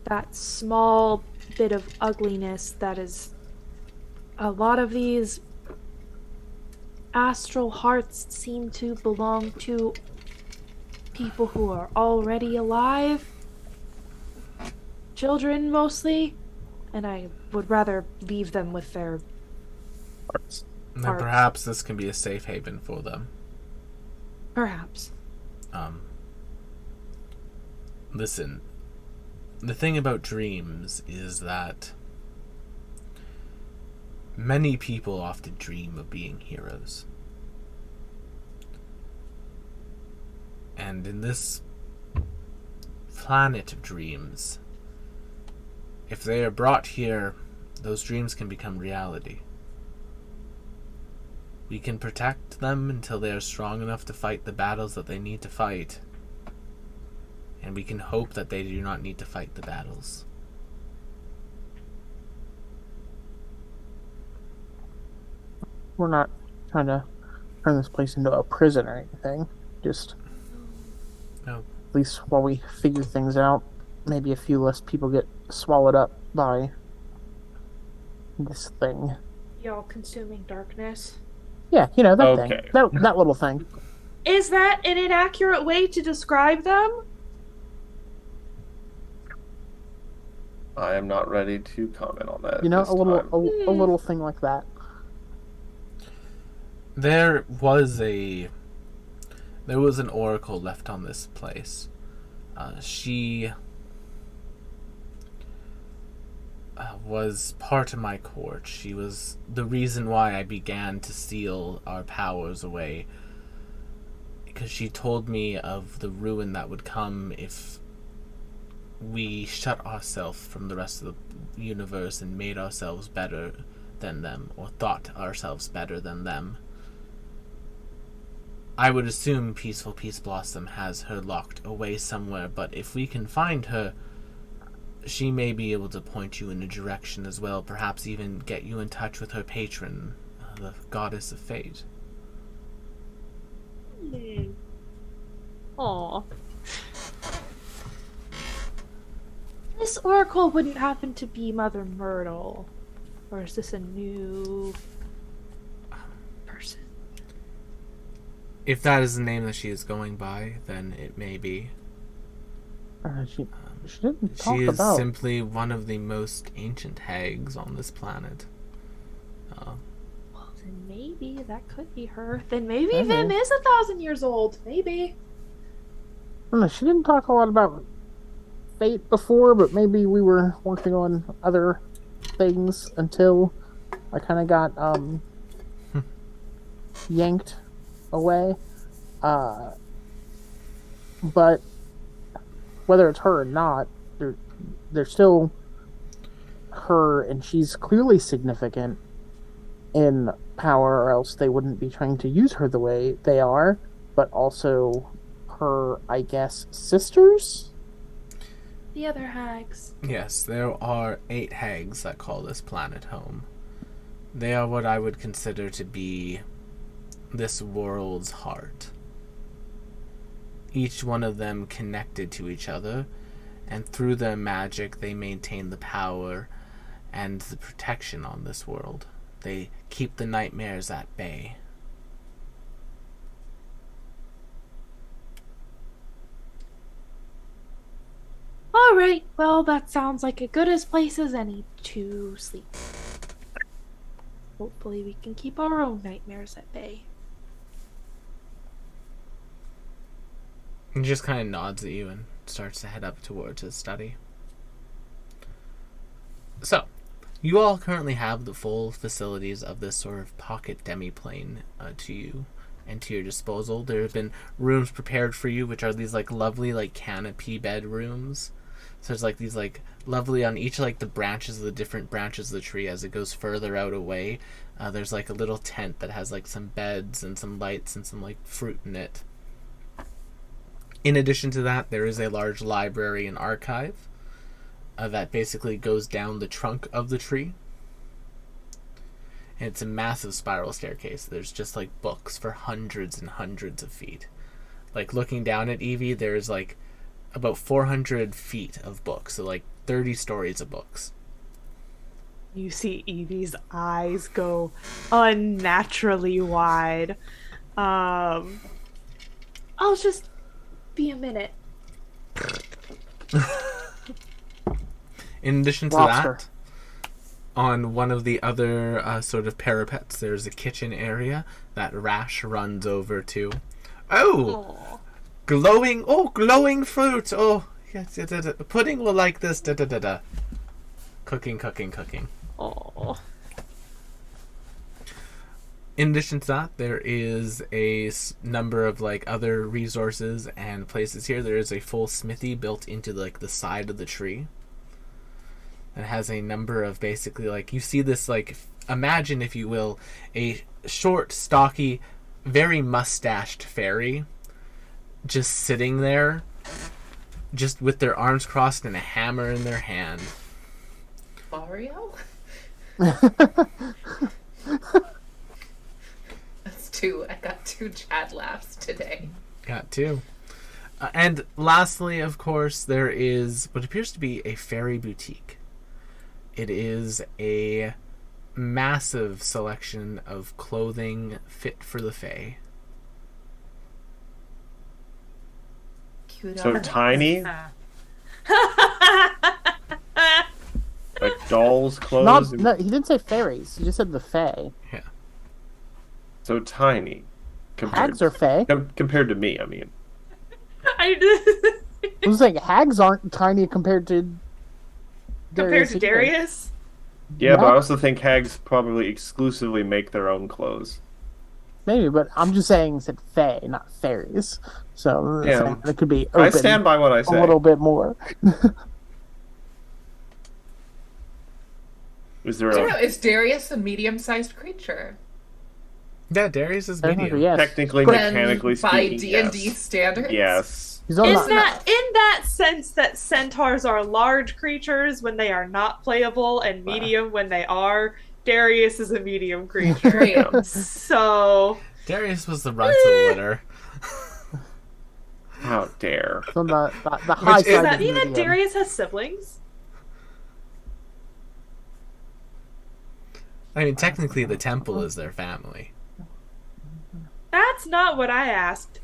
that small bit of ugliness that is... A lot of these astral hearts seem to belong to people who are already alive. Children, mostly. And I would rather leave them with their Hearts. Then Hearts. perhaps this can be a safe haven for them. Perhaps. Listen, the thing about dreams is that many people often dream of being heroes. And in this planet of dreams, if they are brought here, those dreams can become reality. We can protect them until they are strong enough to fight the battles that they need to fight. And we can hope that they do not need to fight the battles. We're not trying to turn this place into a prison or anything. Just No. at least while we figure things out, maybe a few less people get swallowed up by this thing. The all-consuming darkness. Yeah, you know, that Okay. thing. That little thing. Is that an inaccurate way to describe them? I am not ready to comment on that. You know, this a little time. a little thing like that. There was an oracle left on this place. She was part of my court. She was the reason why I began to steal our powers away. Because she told me of the ruin that would come if we shut ourselves from the rest of the universe and made ourselves better than them, or thought ourselves better than them. I would assume Peaceful Peace Blossom has her locked away somewhere, but if we can find her, she may be able to point you in a direction as well, perhaps even get you in touch with her patron, the Goddess of Fate. Aw. This oracle wouldn't happen to be Mother Myrtle. Or is this a new person? If that is the name that she is going by, then it may be. She didn't talk She is about. simply one of the most ancient hags on this planet. Well, then maybe that could be her. Then maybe Maybe. Vim is 1,000 years old. Maybe. I don't know, she didn't talk a lot about fate before, but maybe we were working on other things until I kind of got yanked away. But whether it's her or not, they're still her, and she's clearly significant in power, or else they wouldn't be trying to use her the way they are. But also her, I guess, sisters? The other hags. Yes, there are 8 hags that call this planet home. They are what I would consider to be this world's heart. Each one of them connected to each other, and through their magic they maintain the power and the protection on this world. They keep the nightmares at bay. Alright, well, that sounds like a good as place as any to sleep. Hopefully we can keep our own nightmares at bay. He just kind of nods at you and starts to head up towards his study. So, you all currently have the full facilities of this sort of pocket demi-plane to you and to your disposal. There have been rooms prepared for you, which are these like lovely like canopy bedrooms. So there's like these like lovely on each like the branches of the different branches of the tree as it goes further out away. There's like a little tent that has like some beds and some lights and some like fruit in it. In addition to that, there is a large library and archive that basically goes down the trunk of the tree. And it's a massive spiral staircase. There's just like books for hundreds and hundreds of feet. Like looking down at Evie, there's like about 400 feet of books. So like 30 stories of books. You see Evie's eyes go unnaturally wide. I'll just be a minute. In addition to Lobster. that, on one of the other sort of parapets, there's a kitchen area that Rash runs over to. Oh! Glowing fruit! Oh, yes, pudding will like this, da-da-da-da. Cooking. Oh. In addition to that, there is a number of like other resources and places here. There is a full smithy built into like the side of the tree. It has a number of basically like you see this like imagine if you will a short, stocky, very mustached fairy just sitting there, just with their arms crossed and a hammer in their hand. Mario? I got 2 Chad laughs today. Got 2. And lastly, of course, there is what appears to be a fairy boutique. It is a massive selection of clothing fit for the fae. Cute. So tiny? Like dolls' clothes? No, he didn't say fairies. He just said the fae. Yeah. So tiny. Hags are fae. Compared to me, I mean. I was saying hags aren't tiny compared to compared to Darius. Yeah, but I also think hags probably exclusively make their own clothes. Maybe, but I'm just saying said fae, not fairies. So yeah, it could be open I stand by what I say. A little bit more. Is Darius a medium-sized creature? Yeah, Darius is medium. Yes. Technically, mechanically by speaking, D&D yes. standards? Yes. In that sense that centaurs are large creatures when they are not playable and medium when they are, Darius is a medium creature. So Darius was the runt of the litter. How dare. So the high side does that mean that Darius has siblings? I mean, technically the temple is their family. That's not what I asked.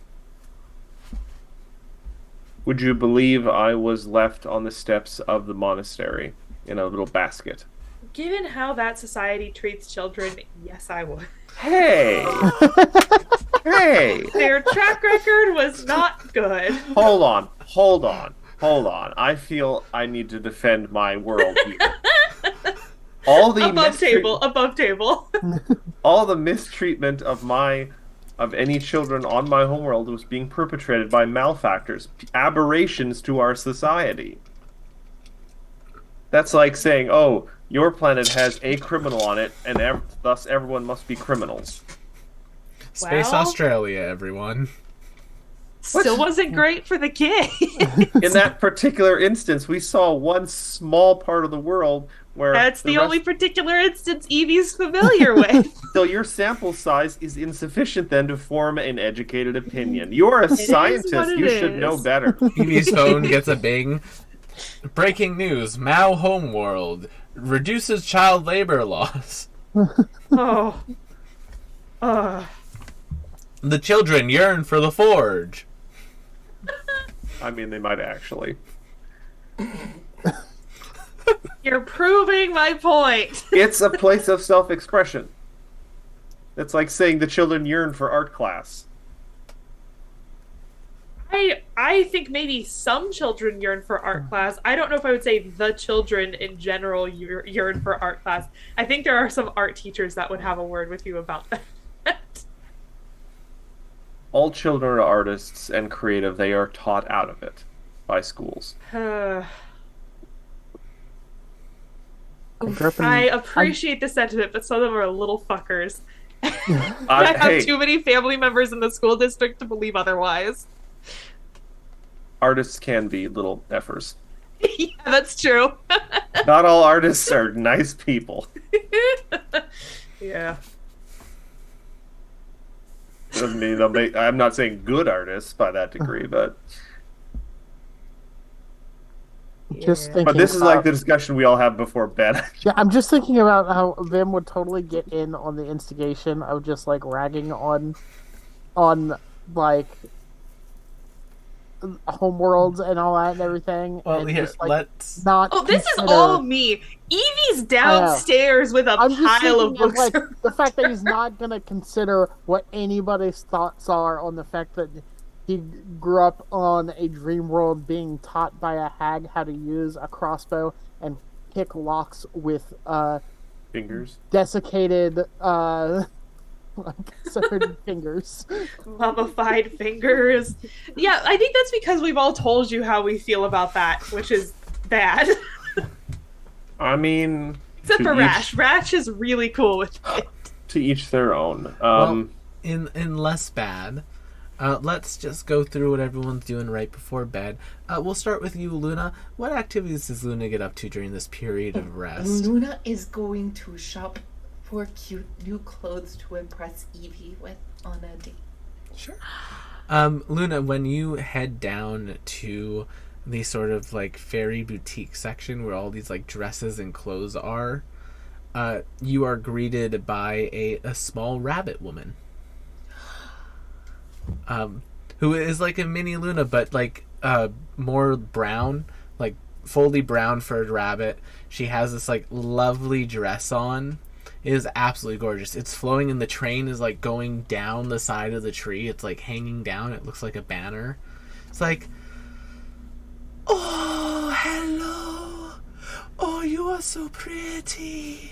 Would you believe I was left on the steps of the monastery in a little basket? Given how that society treats children, yes, I would. Hey! Hey! Their track record was not good. Hold on. I feel I need to defend my world here. All the above table. All the mistreatment of any children on my homeworld was being perpetrated by malefactors, aberrations to our society. That's like saying, oh, your planet has a criminal on it, and thus everyone must be criminals. Space Australia, everyone. Still wasn't great for the kids. In that particular instance, we saw one small part of the world where... That's the only particular instance Evie's familiar with. So your sample size is insufficient then to form an educated opinion. You're a scientist. You should know better. Evie's phone gets a bing. Breaking news. Mao homeworld reduces child labor laws. Oh. The children yearn for the forge. I mean, they might actually. You're proving my point. It's a place of self-expression. It's like saying the children yearn for art class. I think maybe some children yearn for art class. I don't know if I would say the children in general yearn for art class. I think there are some art teachers that would have a word with you about that. All children are artists and creative. They are taught out of it by schools. I appreciate the sentiment, but some of them are little fuckers. I have too many family members in the school district to believe otherwise. Artists can be little effers. Yeah, that's true. Not all artists are nice people. Yeah. Doesn't mean they'll make... I'm not saying good artists by that degree, but... Just thinking but this is like the discussion we all have before bed. Yeah, I'm just thinking about how Vim would totally get in on the instigation of just like ragging on like homeworlds and all that and everything. Well, and here, just, like, let's not. Oh, this is all me. Evie's downstairs with a pile of books. Like, the fact that he's not gonna consider what anybody's thoughts are on the fact that he grew up on a dream world being taught by a hag how to use a crossbow and pick locks with fingers, desiccated like separated fingers. Mummified fingers. Yeah, I think that's because we've all told you how we feel about that, which is bad. I mean, Except to for each- Rash. Rash is really cool with it. To each their own. Well, in less bad, let's just go through what everyone's doing right before bed. We'll start with you, Luna. What activities does Luna get up to during this period of rest? Luna is going to shop for cute new clothes to impress Evie with on a date. Sure. Luna, when you head down to the sort of like fairy boutique section where all these like dresses and clothes are, you are greeted by a small rabbit woman. Who is like a mini Luna, but like more brown, like fully brown furred rabbit. She has this like lovely dress on. It is absolutely gorgeous. It's flowing, and the train is like going down the side of the tree. It's like hanging down. It looks like a banner. It's like, oh, hello. Oh, you are so pretty.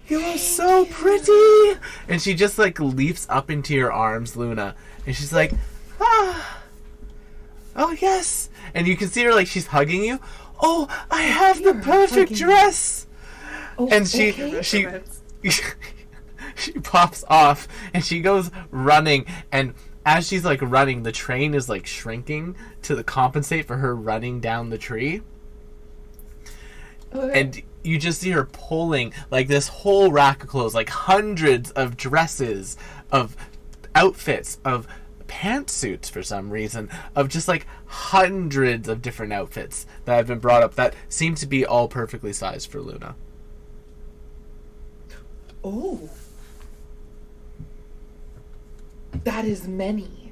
You are so pretty. And she just like leaps up into your arms, Luna. And she's like, ah. Oh, yes. And you can see her like she's hugging you. Oh, I have the perfect dress. Oh, And she pops off and she goes running, and as she's like running, the train is like shrinking to compensate for her running down the tree. And you just see her pulling like this whole rack of clothes, like hundreds of dresses, of outfits, of pantsuits for some reason, of just like hundreds of different outfits that have been brought up that seem to be all perfectly sized for Luna. Oh. That is many.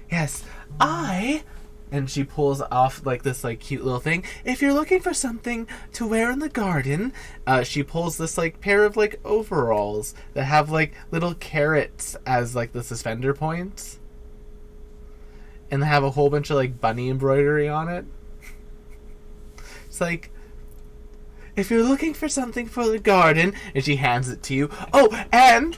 Yes, and she pulls off like this like cute little thing. If you're looking for something to wear in the garden, she pulls this like pair of like overalls that have like little carrots as like the suspender points, and they have a whole bunch of like bunny embroidery on it. It's like, if you're looking for something for the garden, and she hands it to you. Oh, and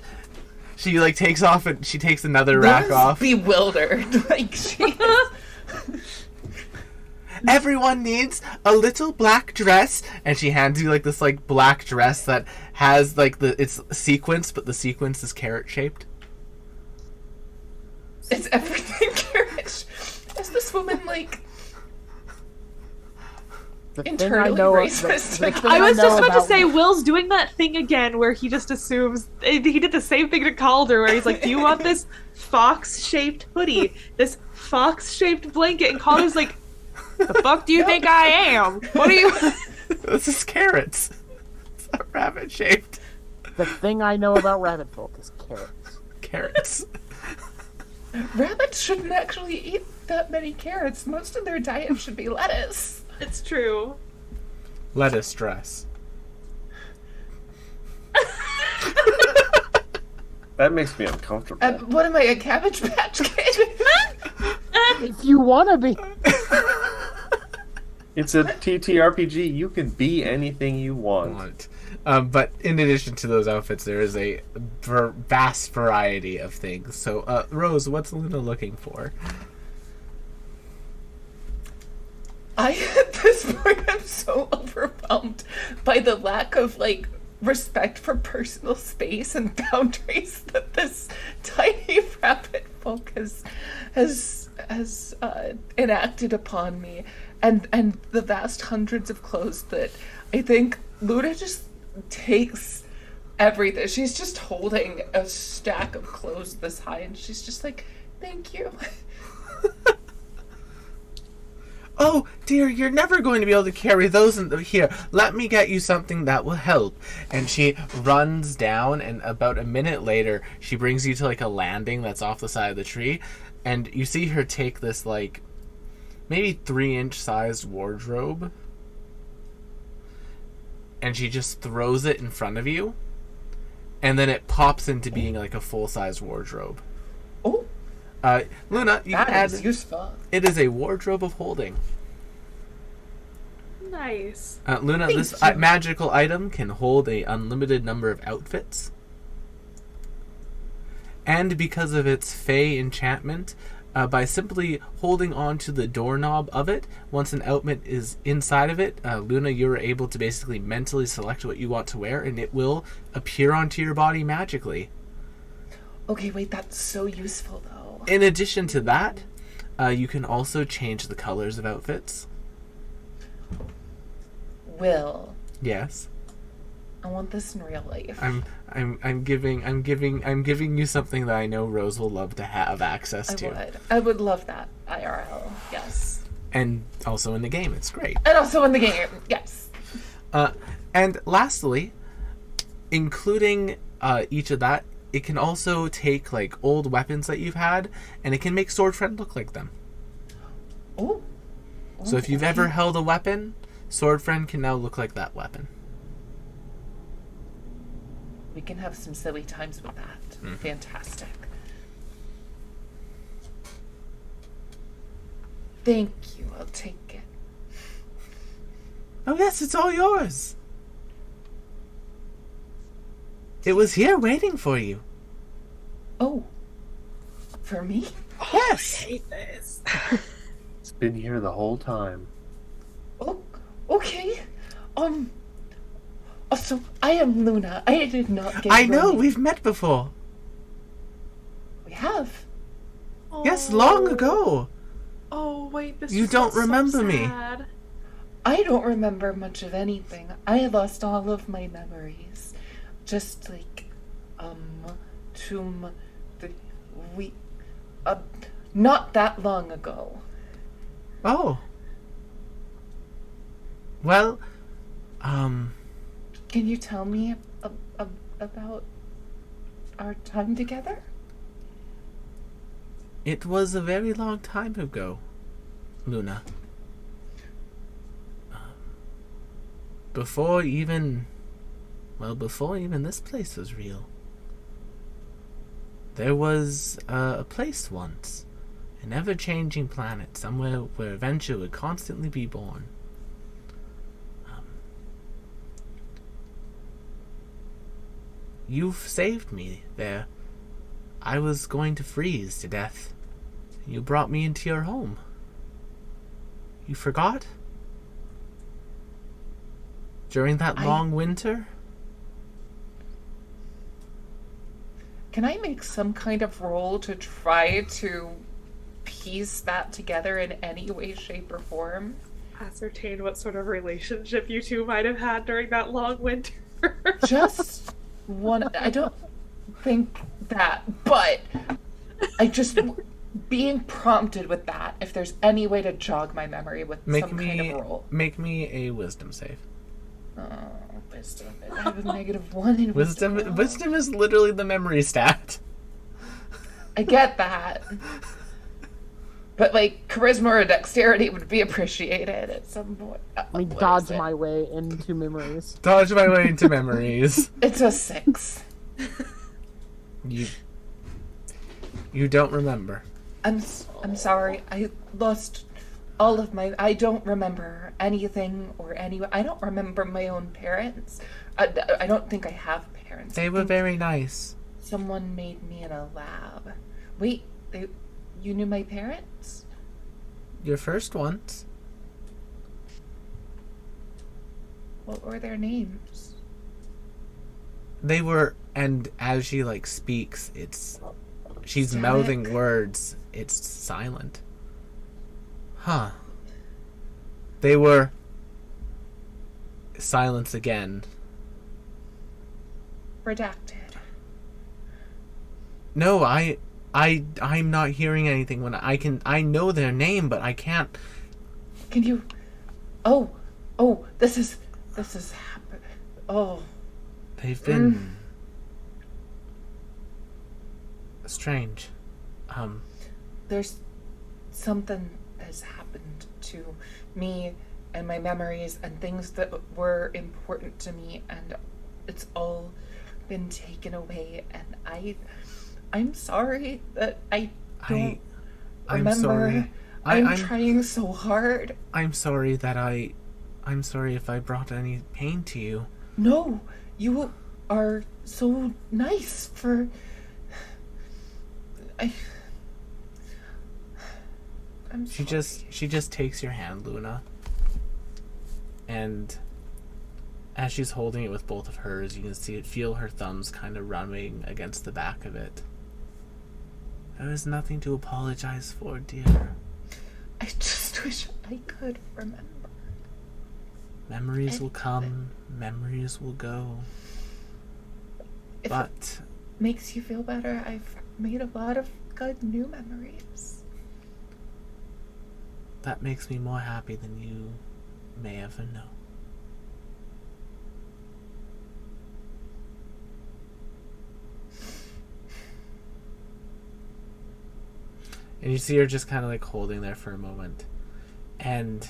she like takes off and she takes another rack off. Bewildered, like she. Everyone needs a little black dress, and she hands you like this like black dress that has like it's sequins, but the sequence is carrot shaped. It's everything carrot. Is this woman like internally racist? I was just about to say, Will's doing that thing again where he just assumes he did the same thing to Calder, where he's like, "Do you want this fox-shaped hoodie, this fox-shaped blanket?" And Calder's like, "The fuck do you think I am? What are you?" This is carrots. It's not rabbit shaped. The thing I know about rabbit folk is carrots. Carrots. Rabbits shouldn't actually eat that many carrots. Most of their diet should be lettuce. It's true. Lettuce dress. That makes me uncomfortable. What am I, a Cabbage Patch Kid? If you want to be. It's a TTRPG. You can be anything you want. But in addition to those outfits, there is a vast variety of things. So, Rose, what's Luna looking for? At this point, I'm so overwhelmed by the lack of, like, respect for personal space and boundaries that this tiny rabbit folk has enacted upon me, and the vast hundreds of clothes that I think Luna just takes everything. She's just holding a stack of clothes this high, and she's just like, "Thank you." Oh, dear, you're never going to be able to carry those here. Let me get you something that will help. And she runs down, and about a minute later, she brings you to, like, a landing that's off the side of the tree. And you see her take this, like, maybe 3-inch sized wardrobe. And she just throws it in front of you. And then it pops into being, like, a full-size wardrobe. Oh. Luna, you can That add... is useful. It is a wardrobe of holding. Nice. Luna, this magical item can hold a unlimited number of outfits. and because of its fey enchantment, by simply holding on to the doorknob of it, once an outfit is inside of it, Luna, you're able to basically mentally select what you want to wear, and it will appear onto your body magically. Okay, wait, that's so useful, though. In addition to that, you can also change the colors of outfits. Will, Yes. I want this in real life. I'm giving you something that I know Rose will love to have access to. I would love that IRL. Yes. And also in the game, it's great. And also in the game, yes. And lastly, including each of that, it can also take like old weapons that you've had, and it can make Sword Friend look like them. Oh. So if you've ever held a weapon, Sword Friend can now look like that weapon. We can have some silly times with that. Mm-hmm. Fantastic. Thank you. I'll take it. Oh yes, it's all yours. It was here waiting for you. Oh. For me? Yes. I hate this. It's been here the whole time. Oh, okay. So I am Luna. I did not get I know, running. we've met before. We have. Yes, long ago. Oh wait, this. You is don't so remember me. sad. I don't remember much of anything. I lost all of my memories. Just like, not that long ago. Oh. Well, Can you tell me about our time together? it was a very long time ago, Luna. Before even this place was real. There was a place once, an ever-changing planet, somewhere where adventure would constantly be born. You've saved me there. I was going to freeze to death. You brought me into your home. You forgot? During that long winter? Can I make some kind of roll to try to piece that together in any way, shape, or form? Ascertain what sort of relationship you two might have had during that long winter. Just one. I don't think that, but I just being prompted with that. If there's any way to jog my memory with some kind of roll. Make me a wisdom save. Oh, wisdom. I have a -1 in wisdom. Wisdom is literally the memory stat. I get that. But, like, charisma or dexterity would be appreciated at some point. Let me dodge my way into memories. Dodge my way into memories. It's a 6. You don't remember. I'm sorry. I lost all of my... I don't remember anything or anyone. I don't remember my own parents. I don't think I have parents. They were very nice. Someone made me in a lab. Wait, you knew my parents? Your first ones. What were their names? They were, and as she like speaks, she's Static. mouthing words. It's silent. Huh. They were silence again. Redacted. No, I'm not hearing anything when I know their name, but I can't. Can you? Oh, this is happen. Oh, They've been strange. There's something has happened to me and my memories and things that were important to me, and it's all been taken away. And I'm sorry that I don't I'm remember. sorry. I'm trying so hard. I'm sorry if I brought any pain to you. No, you are so nice for... I'm She sorry. just takes your hand, Luna. And as she's holding it with both of hers, you can feel her thumbs kind of rubbing against the back of it. There is nothing to apologize for, dear. I just wish I could remember. Memories will come, memories will go. If But it makes you feel better, I've made a lot of good new memories. that makes me more happy than you may ever know. And you see her just kind of like holding there for a moment. And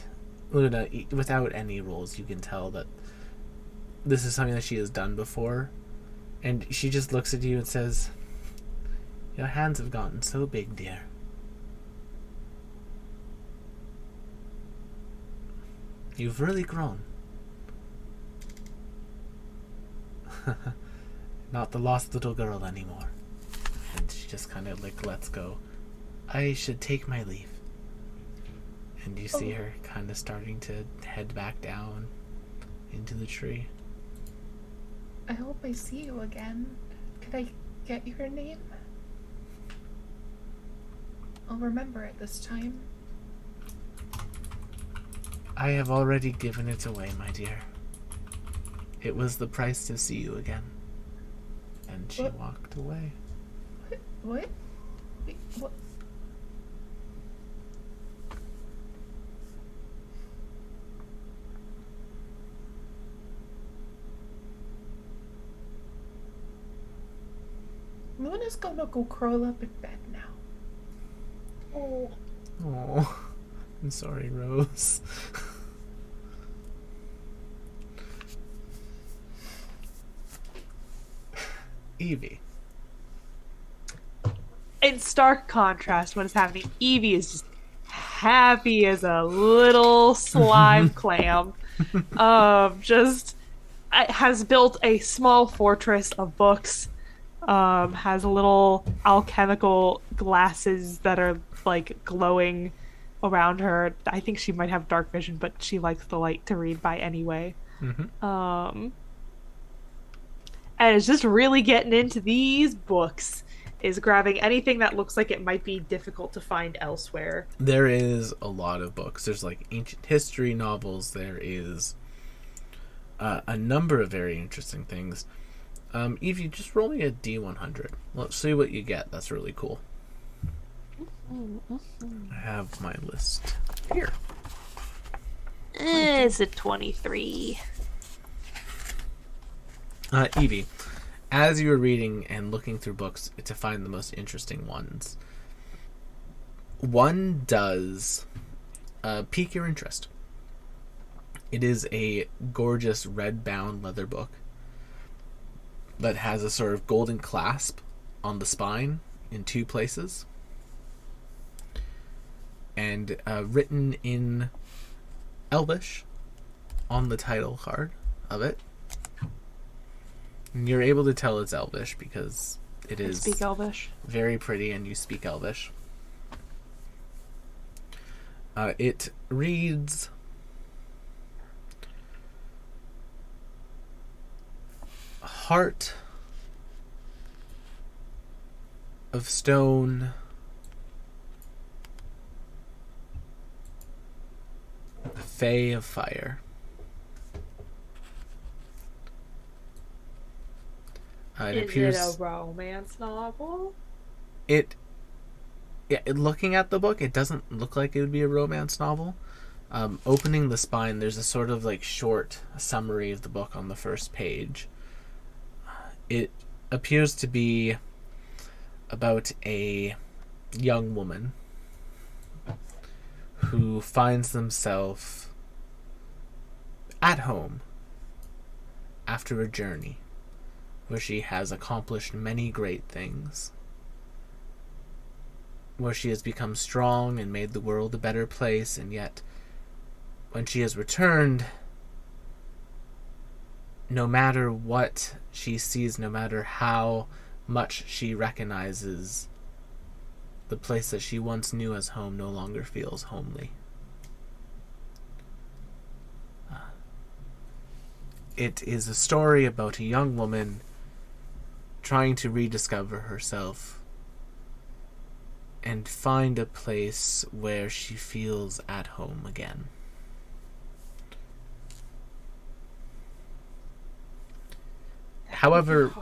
Luna, without any rules, you can tell that this is something that she has done before. And she just looks at you and says, "Your hands have gotten so big, dear." You've really grown. Not the lost little girl anymore. And she just kind of like lets go. I should take my leave. And you see her kind of starting to head back down into the tree. I hope I see you again. Could I get your name? I'll remember it this time. I have already given it away, my dear. It was the price to see you again. And she What? walked away. What? Wait, what? Luna's gonna go curl up in bed now. Oh. Oh, I'm sorry, Rose. Evie. In stark contrast, what is happening, Evie is just happy as a little slime clam. Just has built a small fortress of books. Has little alchemical glasses that are like glowing around her. I think she might have dark vision, but she likes the light to read by anyway. Mm-hmm. And is just really getting into these books. Is grabbing anything that looks like it might be difficult to find elsewhere. There is a lot of books. There's like ancient history novels. There is a number of very interesting things. Evie, just roll me a D100. Let's see what you get. That's really cool. I have my list here. It's a 23. Evie, as you were reading and looking through books to find the most interesting ones, one does pique your interest. It is a gorgeous red-bound leather book that has a sort of golden clasp on the spine in two places, and written in Elvish on the title card of it. And you're able to tell it's Elvish because it is Speak Elvish. very pretty and you speak Elvish. It reads, "Heart of stone, Fae of fire." It appears Is it a romance novel? looking at the book, it doesn't look like it would be a romance novel. Opening the spine, there's a sort of like short summary of the book on the first page. It appears to be about a young woman who finds themselves at home after a journey where she has accomplished many great things, where she has become strong and made the world a better place, and yet when she has returned, no matter what she sees, no matter how much she recognizes The place that she once knew as home no longer feels homely. It is a story about a young woman trying to rediscover herself and find a place where she feels at home again. However,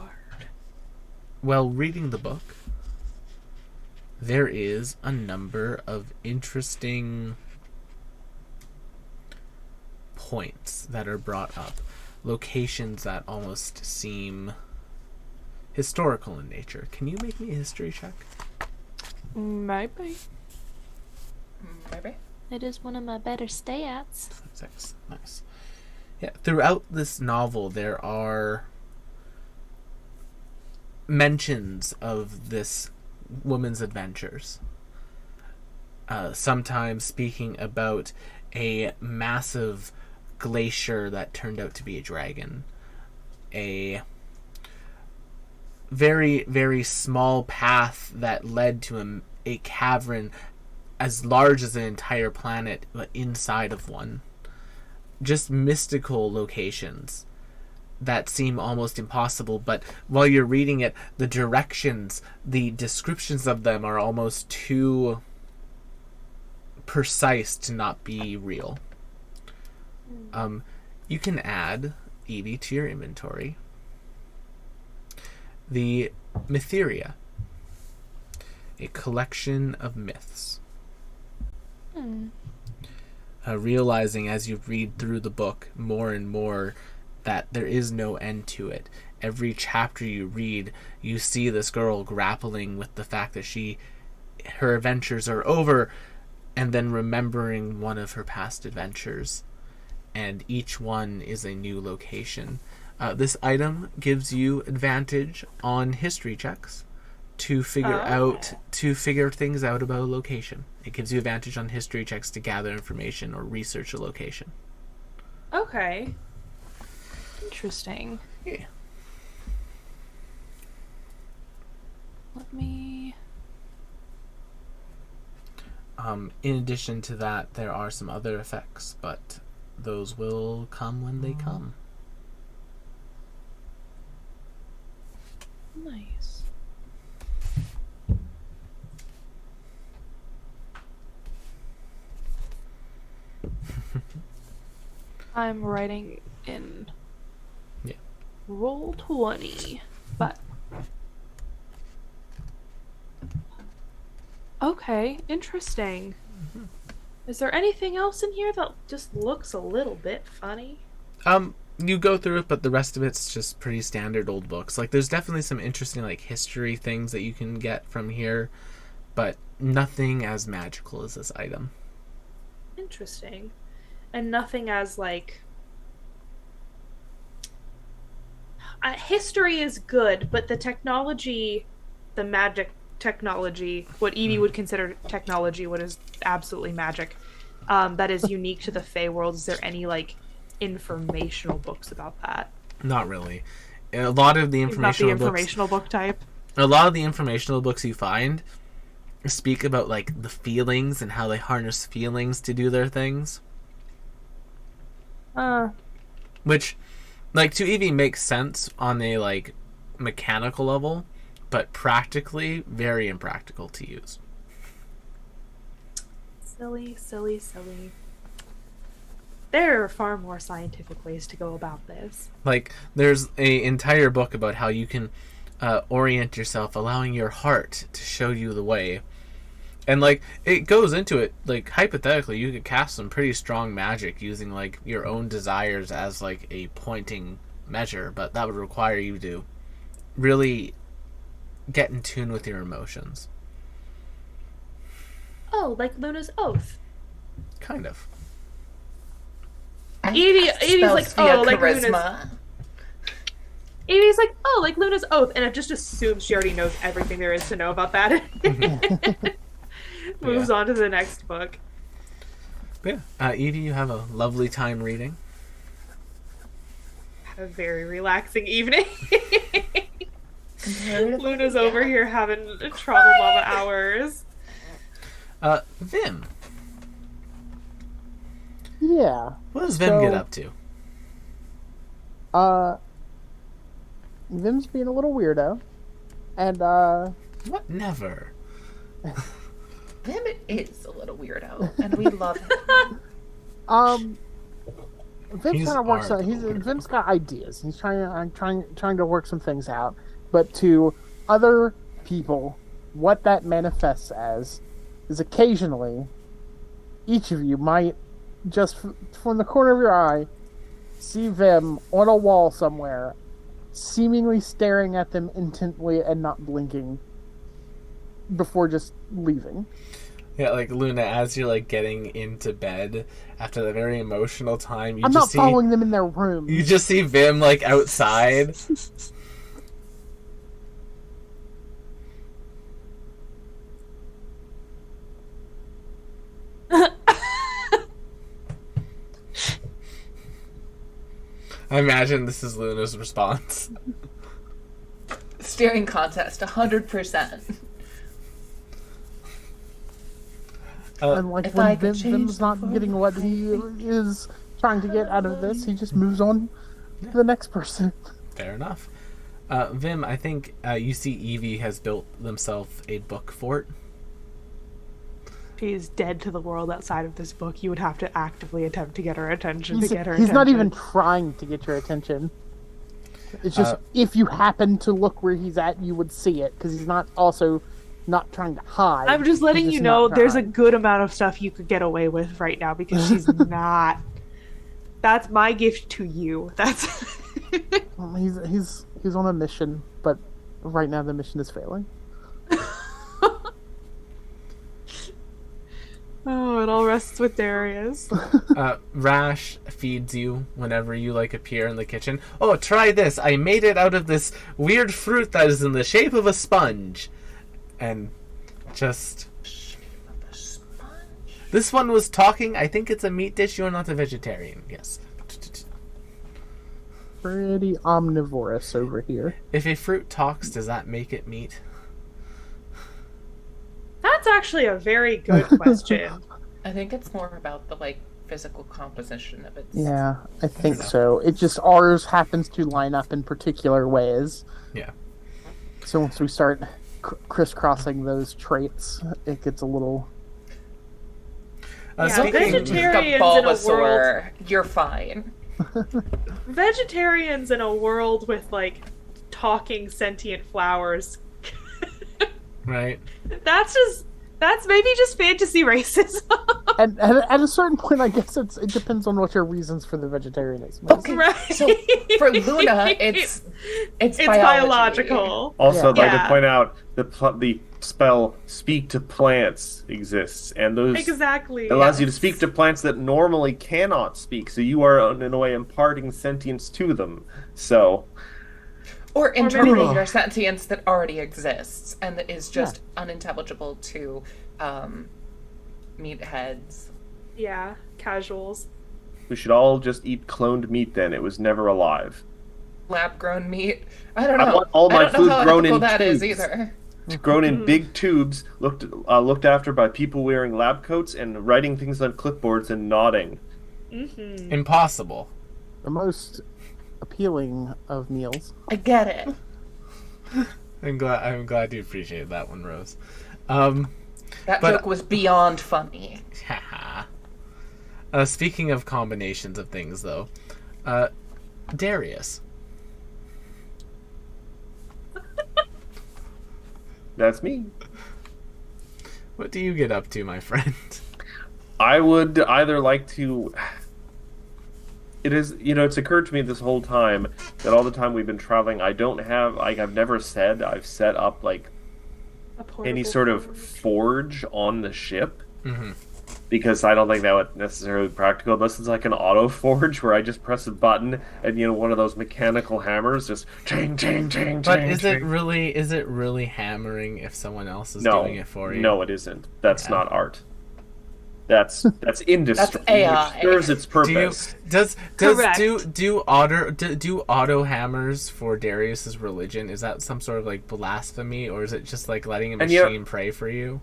while reading the book, there is a number of interesting points that are brought up. Locations that almost seem historical in nature. Can you make me a history check? Maybe. Maybe. It is one of my better stats. 6. Nice. Yeah, throughout this novel, there are mentions of this woman's adventures. Sometimes speaking about a massive glacier that turned out to be a dragon. A very, very small path that led to a cavern as large as an entire planet, but inside of one. Just mystical locations that seem almost impossible, but while you're reading it, the directions, the descriptions of them are almost too precise to not be real. You can add, Evie, to your inventory the Mytheria, a collection of myths. Realizing as you read through the book more and more that there is no end to it. Every chapter you read, you see this girl grappling with the fact that her adventures are over, and then remembering one of her past adventures. And each one is a new location. This item gives you advantage on history checks to figure things out about a location. It gives you advantage on history checks to gather information or research a location. Okay. Interesting. Yeah. Let me... In addition to that, there are some other effects, but those will come when they come. Nice. I'm writing in roll 20, but okay, interesting. Is there anything else in here that just looks a little bit funny? You go through it, but the rest of it's just pretty standard old books. Like, there's definitely some interesting, like, history things that you can get from here, but nothing as magical as this item. Interesting. And nothing as, like... history is good, but the technology, the magic technology, what Evie would consider technology, what is absolutely magic, that is unique to the Fey world. Is there any, like, informational books about that? Not really. A lot of the informational book type. A lot of the informational books you find speak about, like, the feelings and how they harness feelings to do their things. Which, like, to Evie makes sense on a, like, mechanical level, but practically very impractical to use. Silly. There are far more scientific ways to go about this. Like, there's an entire book about how you can orient yourself, allowing your heart to show you the way. And, like, it goes into it, like, hypothetically, you could cast some pretty strong magic using, like, your own desires as, like, a pointing measure, but that would require you to really get in tune with your emotions. Oh, like Luna's Oath. Kind of. Evie's like, oh, like charisma. Evie's like, oh, like Luna's Oath, and it just assumes she already knows everything there is to know about that. Moves on to the next book. But yeah, Evie, you have a lovely time reading. Had a very relaxing evening. Luna's over here having trauma mama hours. Vim. Yeah. What does Vim get up to? Vim's being a little weirdo. And, What? Never. Vim is a little weirdo, and we love him. Vim's kind of works on. Vim's got ideas. He's trying to work some things out. But to other people, what that manifests as is occasionally, each of you might just from the corner of your eye see Vim on a wall somewhere, seemingly staring at them intently and not blinking before just leaving. Yeah, like Luna, as you're like getting into bed after the very emotional time, I'm not following them in their room. You just see Vim like outside. I imagine this is Luna's response. Staring contest, 100%. And like If when Vim's not getting what he is trying to get out of this, he just moves on to the next person. Fair enough. Vim, I think you see Evie has built themselves a book fort. She's dead to the world outside of this book. You would have to actively attempt to get her attention. He's not even trying to get your attention. It's just if you happen to look where he's at, you would see it because he's not trying to hide. I'm just letting you know there's a good amount of stuff you could get away with right now because she's not. That's my gift to you. That's. He's on a mission, but right now the mission is failing. Oh, it all rests with Darius. Rash feeds you whenever you like appear in the kitchen. Oh, try this! I made it out of this weird fruit that is in the shape of a sponge. And just... This one was talking. I think it's a meat dish. You're not a vegetarian. Yes. Pretty omnivorous over here. If a fruit talks, does that make it meat? That's actually a very good question. I think it's more about the physical composition of it. Yeah, I think so. It just ours happens to line up in particular ways. Yeah. So once we start crisscrossing those traits, it gets a little. Vegetarians in a world. You're fine. Vegetarians in a world with talking sentient flowers. Right. That's maybe just fantasy racism. And at a certain point, I guess it depends on what your reasons for the vegetarianism is. Okay, right. So for Luna, it's biological. Also, I'd like to point out the spell "Speak to Plants" exists, and those exactly allows you to speak to plants that normally cannot speak. So you are, in a way, imparting sentience to them. So. Or interpreting your sentience that already exists and that is just unintelligible to meatheads. Yeah, casuals. We should all just eat cloned meat then. It was never alive. Lab-grown meat? I don't know. I want all my food grown in that tubes. is either. It's grown in big tubes, looked after by people wearing lab coats and writing things on clipboards and nodding. Mm-hmm. Impossible. The most appealing of meals. I get it. I'm glad you appreciate that one, Rose. That joke was beyond funny. Speaking of combinations of things, though, Darius. That's me. What do you get up to, my friend? I would either like to... It's occurred to me this whole time that all the time we've been traveling, I don't have, I've never said I've set up, any sort of forge on the ship. Mm-hmm. Because I don't think that would necessarily be practical, unless it's like an auto forge where I just press a button and, one of those mechanical hammers just ching, ching, ching, But ching, is it really hammering if someone else is doing it for you? No, it isn't. That's not art. That's industry. That's AI. Which serves its purpose. Do auto hammers for Darius's religion? Is that some sort of blasphemy, or is it just letting a machine pray for you?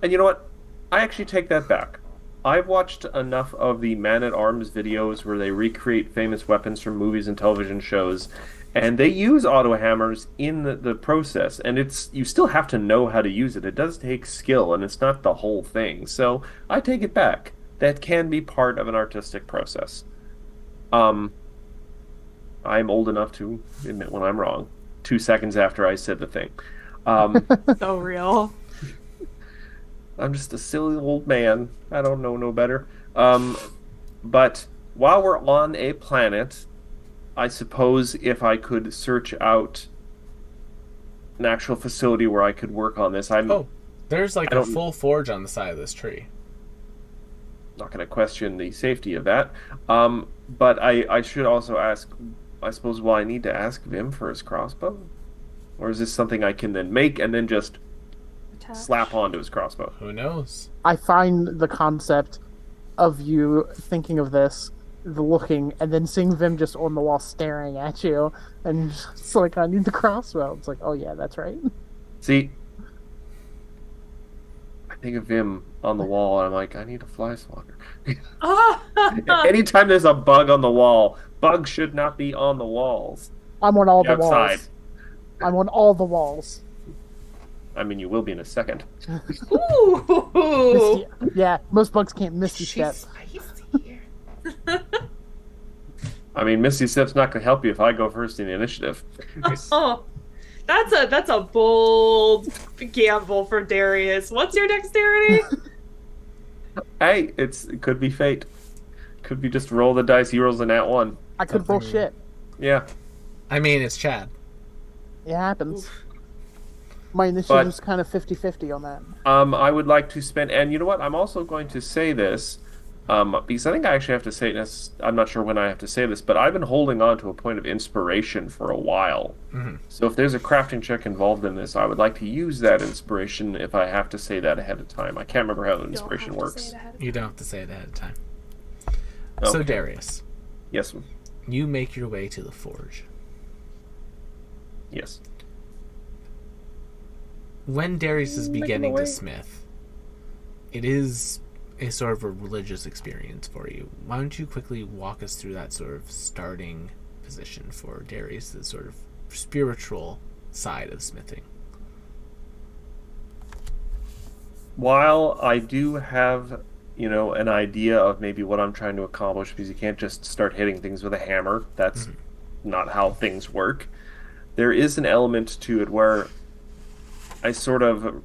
And you know what? I actually take that back. I've watched enough of the Man-at-Arms videos where they recreate famous weapons from movies and television shows, and they use auto hammers in the process, and you still have to know how to use it. It does take skill, and it's not the whole thing. So I take it back. That can be part of an artistic process. Um, I'm old enough to admit when I'm wrong. 2 seconds after I said the thing. So real. I'm just a silly old man. I don't know no better. But while we're on a planet, I suppose if I could search out an actual facility where I could work on this, Oh, there's like I a don't- full forge on the side of this tree. not going to question the safety of that. But I should also ask, I suppose, will I need to ask Vim for his crossbow? Or is this something I can then make and then just slap onto his crossbow? Who knows? I find the concept of you thinking of this, the looking, and then seeing Vim just on the wall staring at you, and it's like, I need the crossbow. It's like, oh yeah, that's right. See, I think of Vim on the wall, and I'm like, I need a fly swatter. Anytime there's a bug on the wall, bugs should not be on the walls. I'm on all the Outside. walls. I'm on all the walls. I mean, you will be in a second. Ooh. Misty, yeah, most bugs can't misty step. She's spicy. I mean, Misty Step's not going to help you if I go first in the initiative. Oh, that's a bold gamble for Darius. What's your dexterity? Hey, it could be fate. Could be just roll the dice. He rolls a nat 1. I could Something- bullshit. Yeah. I mean, it's Chad. It happens. My initiative's kind of 50-50 on that. I would like to spend, and you know what? I'm also going to say this, because I think I actually have to say this. I'm not sure when I have to say this, but I've been holding on to a point of inspiration for a while. Mm-hmm. So if there's a crafting check involved in this, I would like to use that inspiration if I have to say that ahead of time. I can't remember how the inspiration works. You don't have to say it ahead of time. So, Okay. Darius, Yes. you make your way to the forge. Yes. When Darius is beginning away. to smith, it is a sort of a religious experience for you. Why don't you quickly walk us through that sort of starting position for Darius' sort of spiritual side of smithing? While I do have, an idea of maybe what I'm trying to accomplish, because you can't just start hitting things with a hammer. That's not how things work. There is an element to it where I sort of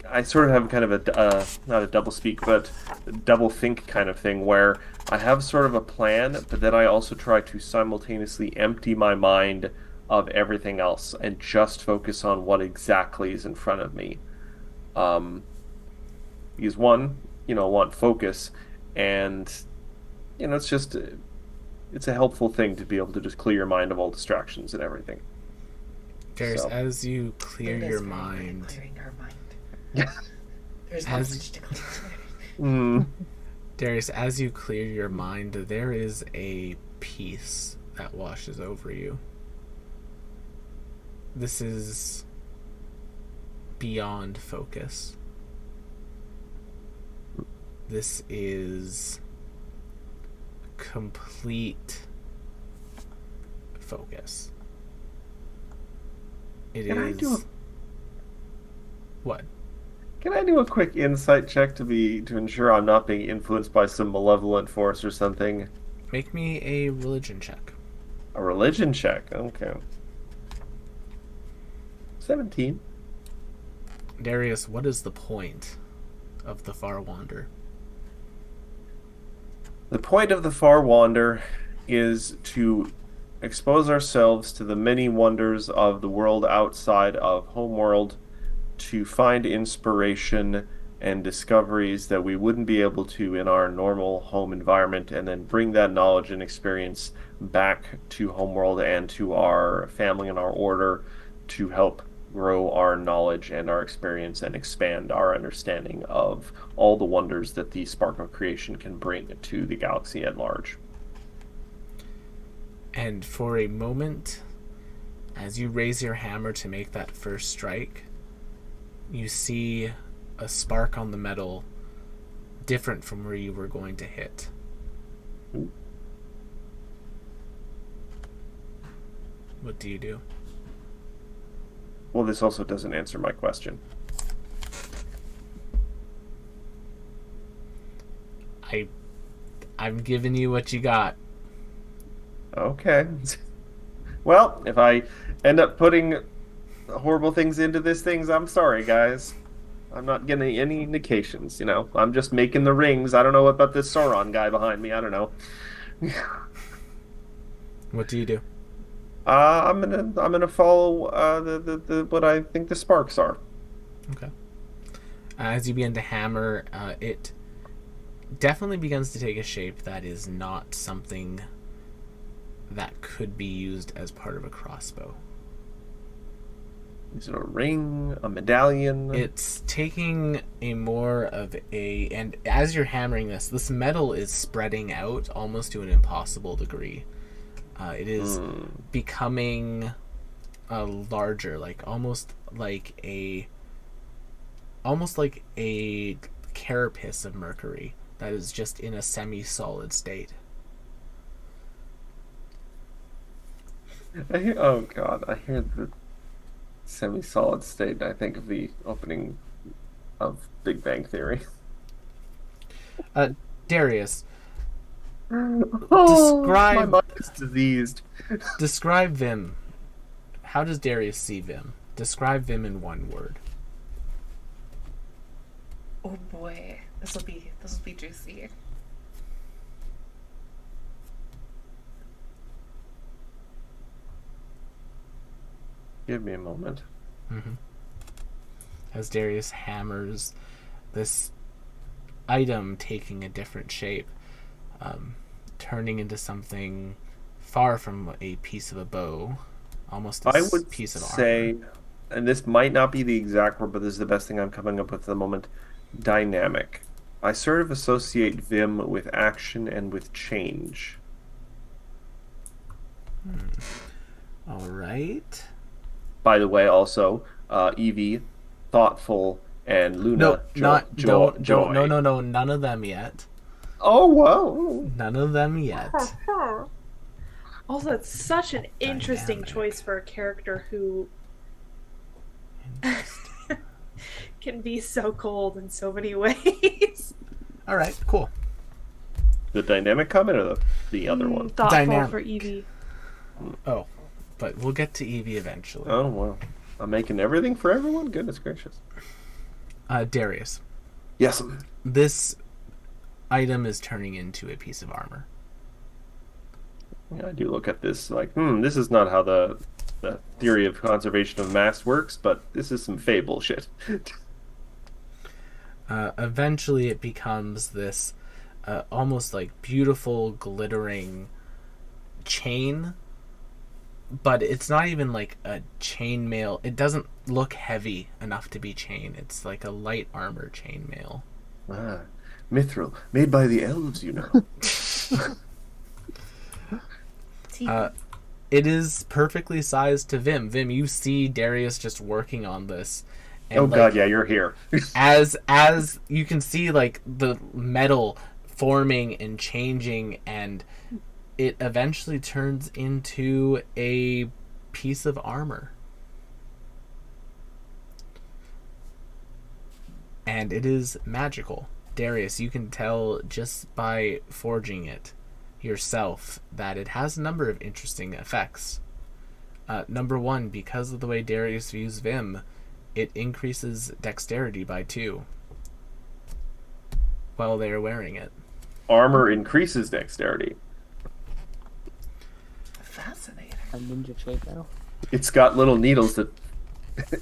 have kind of a not a double speak, but a double think kind of thing, where I have sort of a plan, but then I also try to simultaneously empty my mind of everything else and just focus on what exactly is in front of me. Because one, want focus, and it's a helpful thing to be able to just clear your mind of all distractions and everything. Darius, So. as you clear Linda's your very good at mind, clearing her mind. There's not As- much to clear. Darius, as you clear your mind, there is a peace that washes over you. This is beyond focus. This is complete focus. It Can I is. do a- What? Can I do a quick insight check to ensure I'm not being influenced by some malevolent force or something? Make me a religion check. A religion check. Okay. 17. Darius, what is the point of the Far Wander? The point of the Far Wander is to expose ourselves to the many wonders of the world outside of Homeworld, to find inspiration and discoveries that we wouldn't be able to in our normal home environment, and then bring that knowledge and experience back to Homeworld and to our family and our order to help grow our knowledge and our experience and expand our understanding of all the wonders that the spark of creation can bring to the galaxy at large. And for a moment, as you raise your hammer to make that first strike, you see a spark on the metal different from where you were going to hit. What do you do? Well, this also doesn't answer my question. I'm giving you what you got. Okay. Well, if I end up putting horrible things into these things, I'm sorry, guys. I'm not getting any indications, you know. I'm just making the rings. I don't know about this Sauron guy behind me. I don't know. What do you do? I'm gonna follow the what I think the sparks are. Okay. As you begin to hammer, it definitely begins to take a shape that is not something that could be used as part of a crossbow. Is it a ring, a medallion? It's taking a more of a... And as you're hammering this metal is spreading out almost to an impossible degree. It is becoming larger, almost like a carapace of mercury that is just in a semi-solid state. Oh God, I hear the semi-solid state. I think of the opening of Big Bang Theory. Darius, Oh, describe... my mind is diseased. Describe Vim. How does Darius see Vim? Describe Vim in one word. Oh boy, this will be juicy. Give me a moment. Mm-hmm. As Darius hammers this item taking a different shape, turning into something far from a piece of a bow, almost a I would piece of say, armor. and this might not be the exact word, but this is the best thing I'm coming up with at the moment, dynamic. I sort of associate Vim with action and with change. All right. By the way, also, Evie, thoughtful, and Luna, joy. No, none of them yet. Oh, whoa. None of them yet. Also, it's such an interesting Dynamic. choice for a character who can be so cold in so many ways. All right, cool. The dynamic comment or the other one? Thoughtful Dynamic. for Evie. Oh, but we'll get to Evie eventually. Oh, well. I'm making everything for everyone? Goodness gracious. Darius, Yes. this item is turning into a piece of armor. Yeah, I do look at this like, this is not how the theory of conservation of mass works, but this is some fable shit. Eventually it becomes this almost like beautiful glittering chain, but it's not even like a chainmail. It doesn't look heavy enough to be chain. It's like a light armor chainmail. Ah, mithril, made by the elves, you know. It is perfectly sized to Vim. Vim, you see Darius just working on this. And Oh God, yeah, you're here. as you can see, like the metal forming and changing, and it eventually turns into a piece of armor. And it is magical. Darius, you can tell just by forging it yourself that it has a number of interesting effects. Number one, because of the way Darius views Vim, it increases dexterity by 2 while they are wearing it. Armor increases dexterity. Fascinating. A ninja shape now. It's got little needles that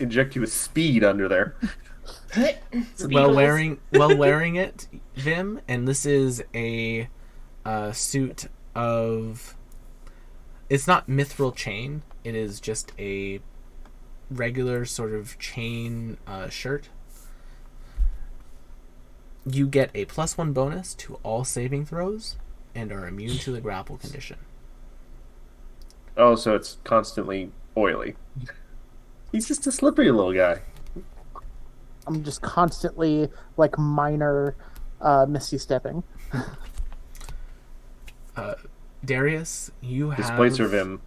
inject you with speed under there. While wearing it, Vim, and this is a suit of... It's not mithril chain. It is just a regular sort of chain shirt. You get a +1 bonus to all saving throws and are immune to the grapple condition. Oh, so it's constantly oily. He's just a slippery little guy. I'm just constantly like minor misty stepping. Darius, Displacer Vim.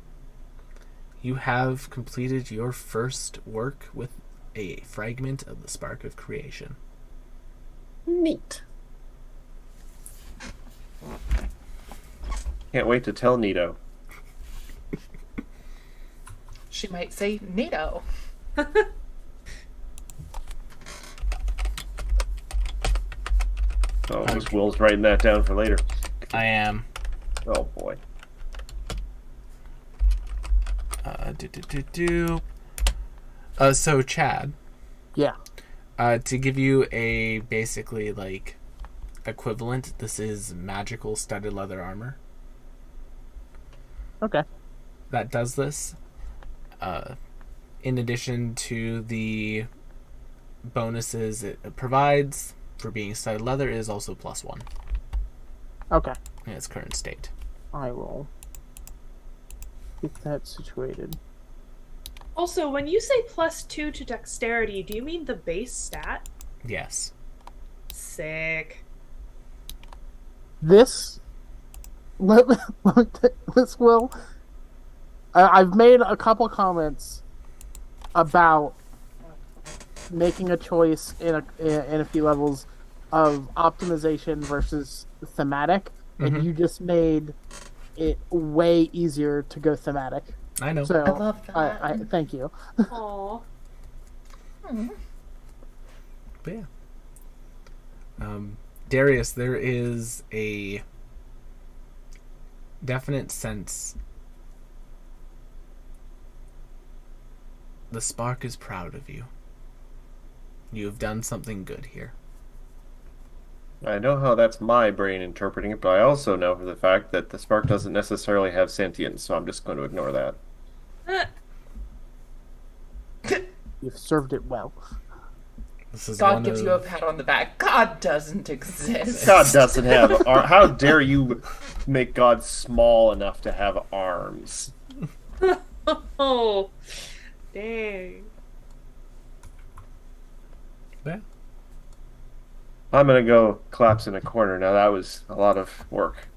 you have completed your first work with a fragment of the spark of creation. Neat. Can't wait to tell Nito. She might say NATO. Oh, this Will's writing that down for later. I am. Oh boy. So Chad, Yeah. to give you a basically like equivalent, this is magical studded leather armor Okay. that does this. In addition to the bonuses it provides for being studded leather, is also +1 Okay. in its current state. I will get that situated. Also, when you say +2 to dexterity, do you mean the base stat? Yes. Sick. This this will. I've made a couple comments about making a choice in a few levels of optimization versus thematic, and you just made it way easier to go thematic. I know. So I love that. I thank you. Aww. But yeah. Darius, there is a definite sense the spark is proud of you. You have done something good here. I know how that's my brain interpreting it, but I also know for the fact that the spark doesn't necessarily have sentience, so I'm just going to ignore that. You've served it well. This is God gives you a pat on the back. God doesn't exist. God doesn't have arms. How dare you make God small enough to have arms? Oh, dang. Yeah. I'm going to go collapse in a corner. Now, that was a lot of work.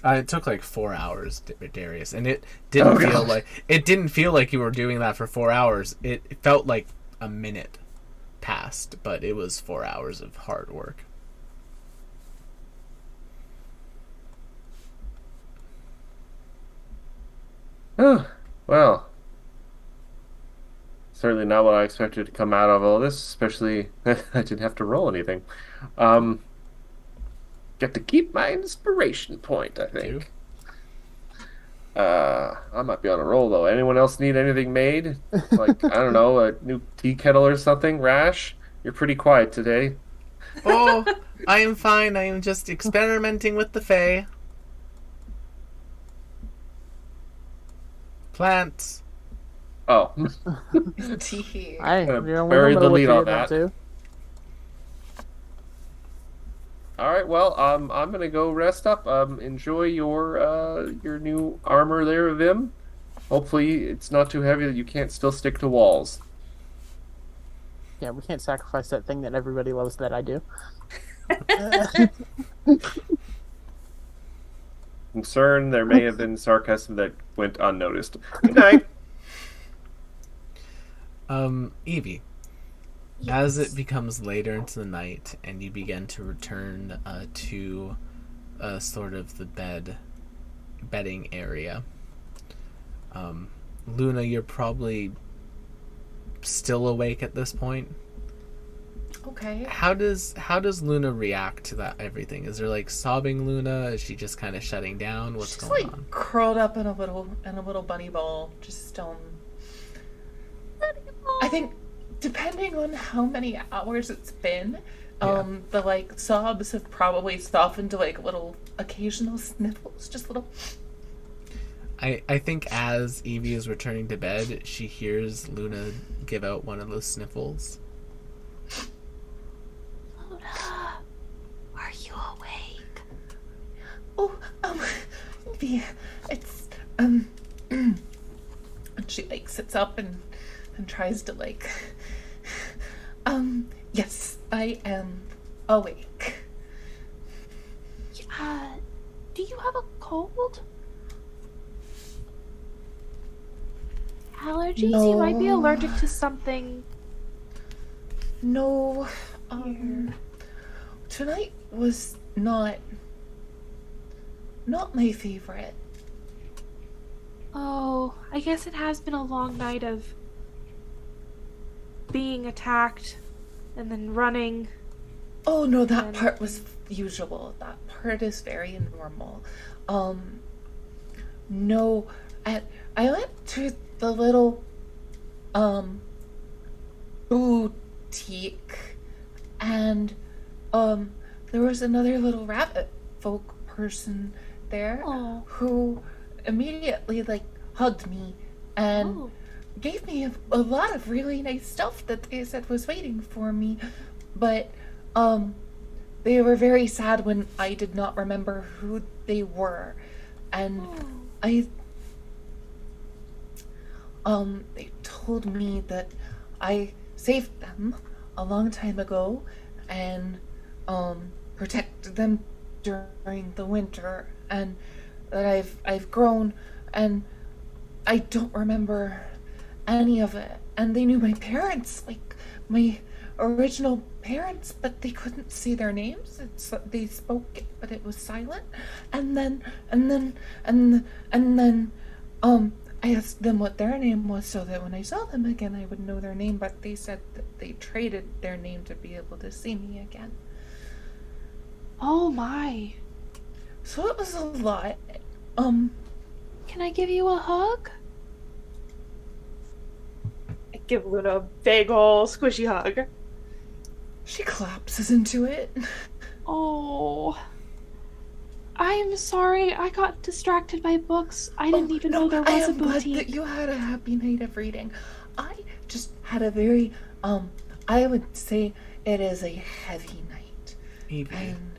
It took like 4 hours, Darius, and it didn't feel like you were doing that for 4 hours. It felt like a minute passed, but it was 4 hours of hard work. Oh, well. Certainly not what I expected to come out of all this, especially I didn't have to roll anything. Get to keep my inspiration point, I think. I might be on a roll, though. Anyone else need anything made? Like, I don't know, a new tea kettle or something? Rash, you're pretty quiet today. Oh, I am fine. I am just experimenting with the Fae. Plants. Oh. Tea. I Gonna bury the lead on that. Too. All right, well, I'm gonna go rest up. Enjoy your new armor there, Vim. Hopefully, it's not too heavy that you can't still stick to walls. Yeah, we can't sacrifice that thing that everybody loves that I do. Concern there may have been sarcasm that went unnoticed. Good night. Evie, as it becomes later into the night and you begin to return to sort of the bedding area, Luna, you're probably still awake at this point. Okay. How does Luna react to that everything? Is there like sobbing Luna? Is she just kind of shutting down? What's She's going like on? curled up in a little bunny ball, just I think depending on how many hours it's been, the like sobs have probably softened to like little occasional sniffles, just little. I think as Evie is returning to bed, she hears Luna give out one of those sniffles. Luna, are you awake? Oh, it's and she like sits up and tries to like Yes, I am awake. Do you have a cold? Allergies? No. You might be allergic to something. No, tonight was not my favorite. Oh, I guess it has been a long night of being attacked and then running. Oh no, that part was usual. That part is very normal. No, I went to the little boutique, and there was another little rabbit folk person there who immediately hugged me and gave me a lot of really nice stuff that they said was waiting for me, but they were very sad when I did not remember who they were, and they told me that I saved them a long time ago and protected them during the winter, and that I've grown, and I don't remember any of it. And they knew my parents, my original parents, but they couldn't see their names. They spoke it, but it was silent. And then I asked them what their name was so that when I saw them again I would know their name, but they said that they traded their name to be able to see me again. Oh my. So it was a lot. Can I give you a hug? I give Luna a big ol' squishy hug. She collapses into it. Oh. I am sorry. I got distracted by books. I didn't even know there was a am glad boutique. that you had a happy night of reading. I just had a very, I would say it is a heavy night. Evie, And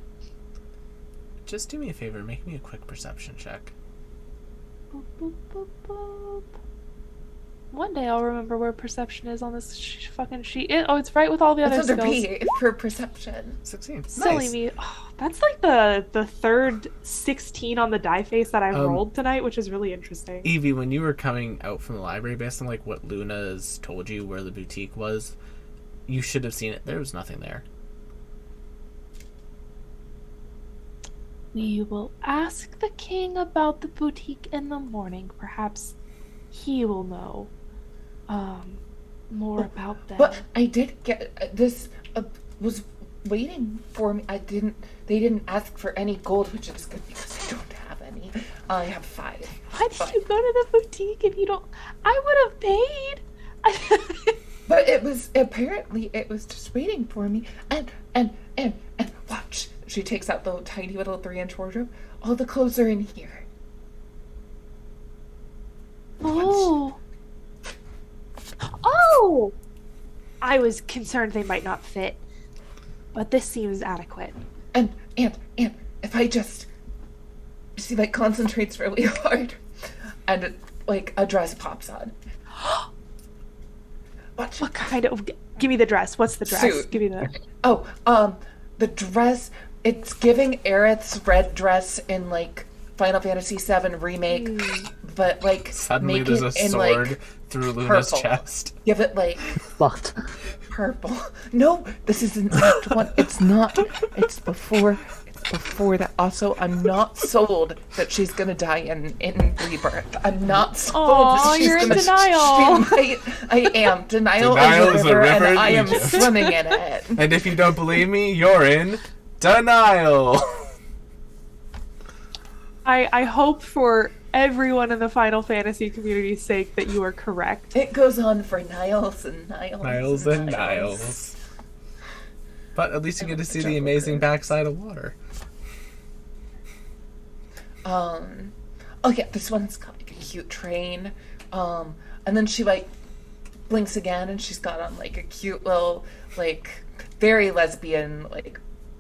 just do me a favor. Make me a quick perception check. Boop, boop, boop, boop. One day I'll remember where perception is on this fucking sheet. It's right with all the other it's under skills. P for perception. 16. Silly Nice. me. Oh, that's like the third 16 on the die face that I rolled tonight, which is really interesting. Evie, when you were coming out from the library, based on what Luna's told you where the boutique was, you should have seen it. There was nothing there. We will ask the king about the boutique in the morning. Perhaps he will know more about that. But I did get this was waiting for me. They didn't ask for any gold, which is good because I don't have any. I have 5. Why did you go to the boutique if you don't? I would have paid. But it was just waiting for me. And watch. She takes out the tiny little 3-inch wardrobe. All the clothes are in here. Oh. Oh! I was concerned they might not fit, but this seems adequate. And if I just she concentrates really hard, and a dress pops on. Watch. What kind of? Give me the dress. What's the dress? Suit. Give me the. Oh, the dress. It's giving Aerith's red dress in Final Fantasy VII Remake, but Suddenly make there's it a in sword through Luna's purple. chest. Give it Fucked. purple. No, this isn't Act 1. It's not. It's before that. Also, I'm not sold that she's gonna die in Rebirth. I'm not sold Aw, that she's you're in gonna denial. I am. Denial Denial is a river, in and I am Egypt. swimming in it. And if you don't believe me, you're in denial. I hope for everyone in the Final Fantasy community's sake that you are correct. It goes on for Niles and Niles. Niles and Niles. But at least you get to see the amazing backside of water. Oh yeah, this one's got a cute train. And then she blinks again, and she's got on a cute little very lesbian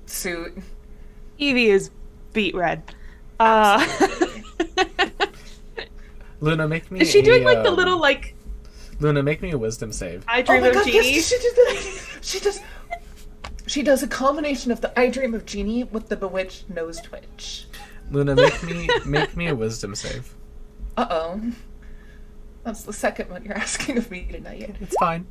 suit. Evie is beet red. Luna, make me Is she doing a, the little Luna, make me a wisdom save. I dream Oh my of God, Genie. yes, she did that. She does a combination of the I Dream of Genie with the Bewitched nose twitch. Luna, make me a wisdom save. Uh-oh. That's the second one you're asking of me tonight. It's fine.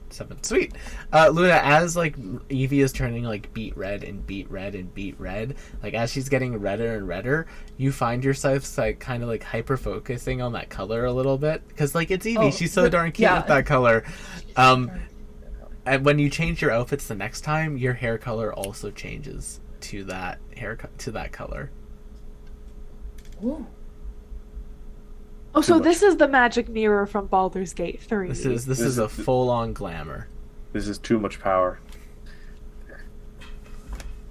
7. Sweet. Luna, as like Evie is turning like beet red and beet red and beet red, like as she's getting redder and redder, you find yourself like kind of like hyper focusing on that color a little bit because like it's Evie, she's so darn cute with that color. And when you change your outfits the next time, your hair color also changes to that color. Ooh. Oh, so this is the magic mirror from Baldur's Gate 3. This is a full-on glamour. This is too much power.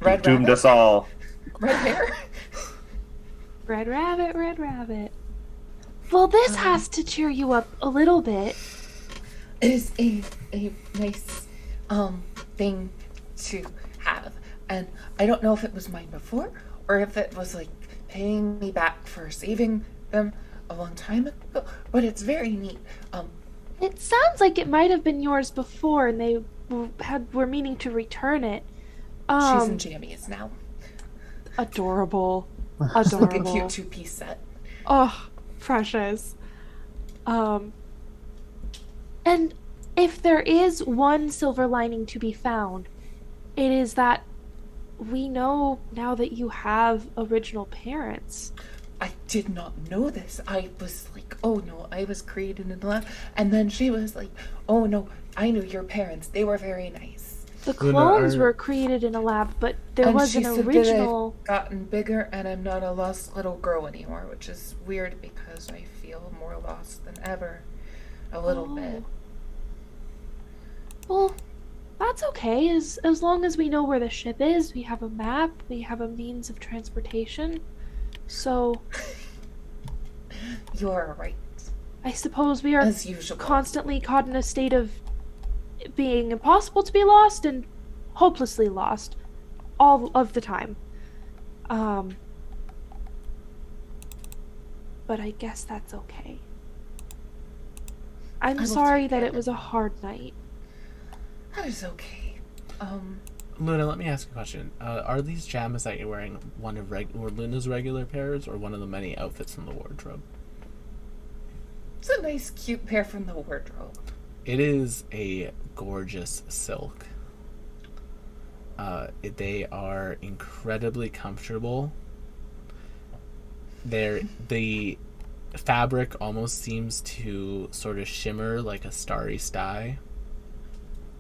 Red You doomed rabbit? us all. Red hair? Red rabbit, red rabbit. Well, this has to cheer you up a little bit. It is a nice thing to have. And I don't know if it was mine before or if it was like paying me back for saving them a long time ago, but it's very neat. It sounds like it might have been yours before, and they were meaning to return it. She's in jammies now. Adorable, It's like a adorable. cute two-piece set. Oh, precious. And if there is one silver lining to be found, it is that we know now that you have original parents. I did not know this. I was like, oh no, I was created in the lab. And then she was like, oh no, I knew your parents. They were very nice. The Luna, clones were created in a lab, but there And was she an said that original. I've gotten bigger and I'm not a lost little girl anymore, which is weird because I feel more lost than ever. A little bit. Well, that's okay. As long as we know where the ship is, we have a map, we have a means of transportation. So You're right. I suppose we are As usual. constantly caught in a state of it being impossible to be lost and hopelessly lost all of the time. But I guess that's okay. I I'm will sorry take that it. it was a hard night. That is okay. Luna, let me ask you a question. Are these pajamas that you're wearing one of Luna's regular pairs or one of the many outfits in the wardrobe? It's a nice, cute pair from the wardrobe. It is a gorgeous silk. They are incredibly comfortable. The fabric almost seems to sort of shimmer like a starry sky.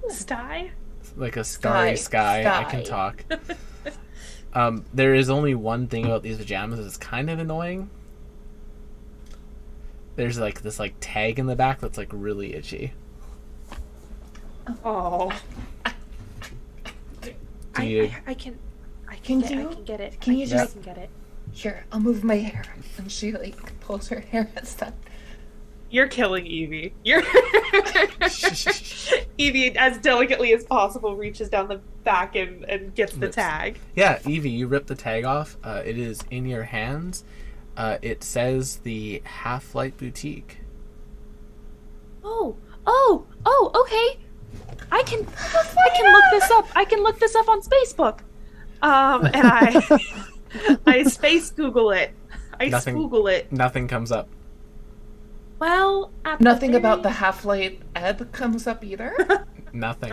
Sty? Like a starry sky. I can talk. There is only one thing about these pajamas that's kind of annoying. There's like this like tag in the back that's like really itchy. Oh. I can Can get, I you? can get it. Can you I just- can get it. Here, I'll move my hair. And she like pulls her hair and stuff. You're killing Evie. You're Evie, as delicately as possible, reaches down the back and gets the tag. Yeah, Evie, you rip the tag off. It is in your hands. It says the Half-Light Boutique. Oh, okay. I can look this up. I can look this up on Facebook. And I space Google it. I Nothing. Google it. Nothing comes up. Well, at Nothing the about the very- Half-Light Ebb comes up either. Nothing.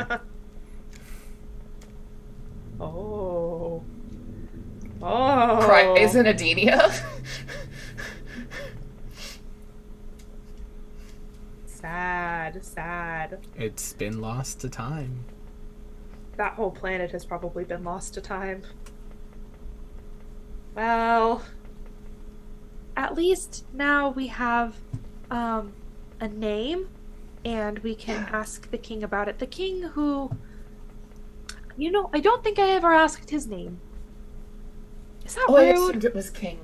Oh. Oh. Cries in Adenia. Sad. It's been lost to time. That whole planet has probably been lost to time. Well, At least now we have a name, and we can ask the king about it. The king who, I don't think I ever asked his name. Is that Oh, I rude? assumed it was King.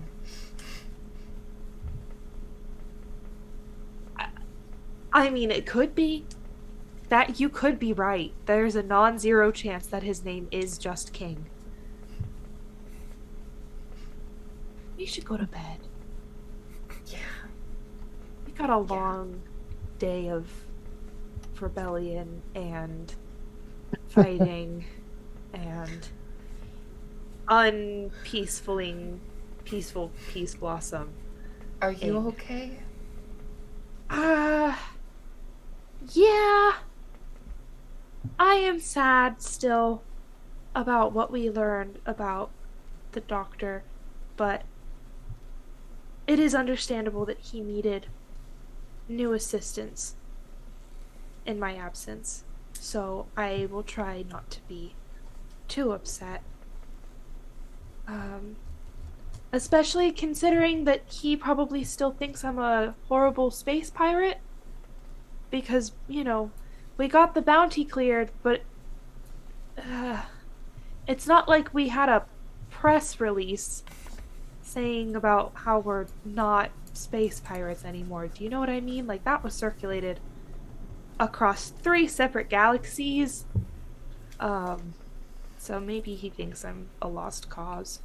I mean, it could be. That you could be right. There's a non-zero chance that his name is just King. We should go to bed. Yeah. We got a long day of rebellion and fighting and peaceful peace blossom. Are you okay? Yeah. I am sad still about what we learned about the doctor, but it is understandable that he needed new assistance in my absence. So I will try not to be too upset. Especially considering that he probably still thinks I'm a horrible space pirate. Because, we got the bounty cleared, but it's not like we had a press release saying about how we're not space pirates anymore. Do you know what I mean? Like, that was circulated across 3 separate galaxies. So maybe he thinks I'm a lost cause.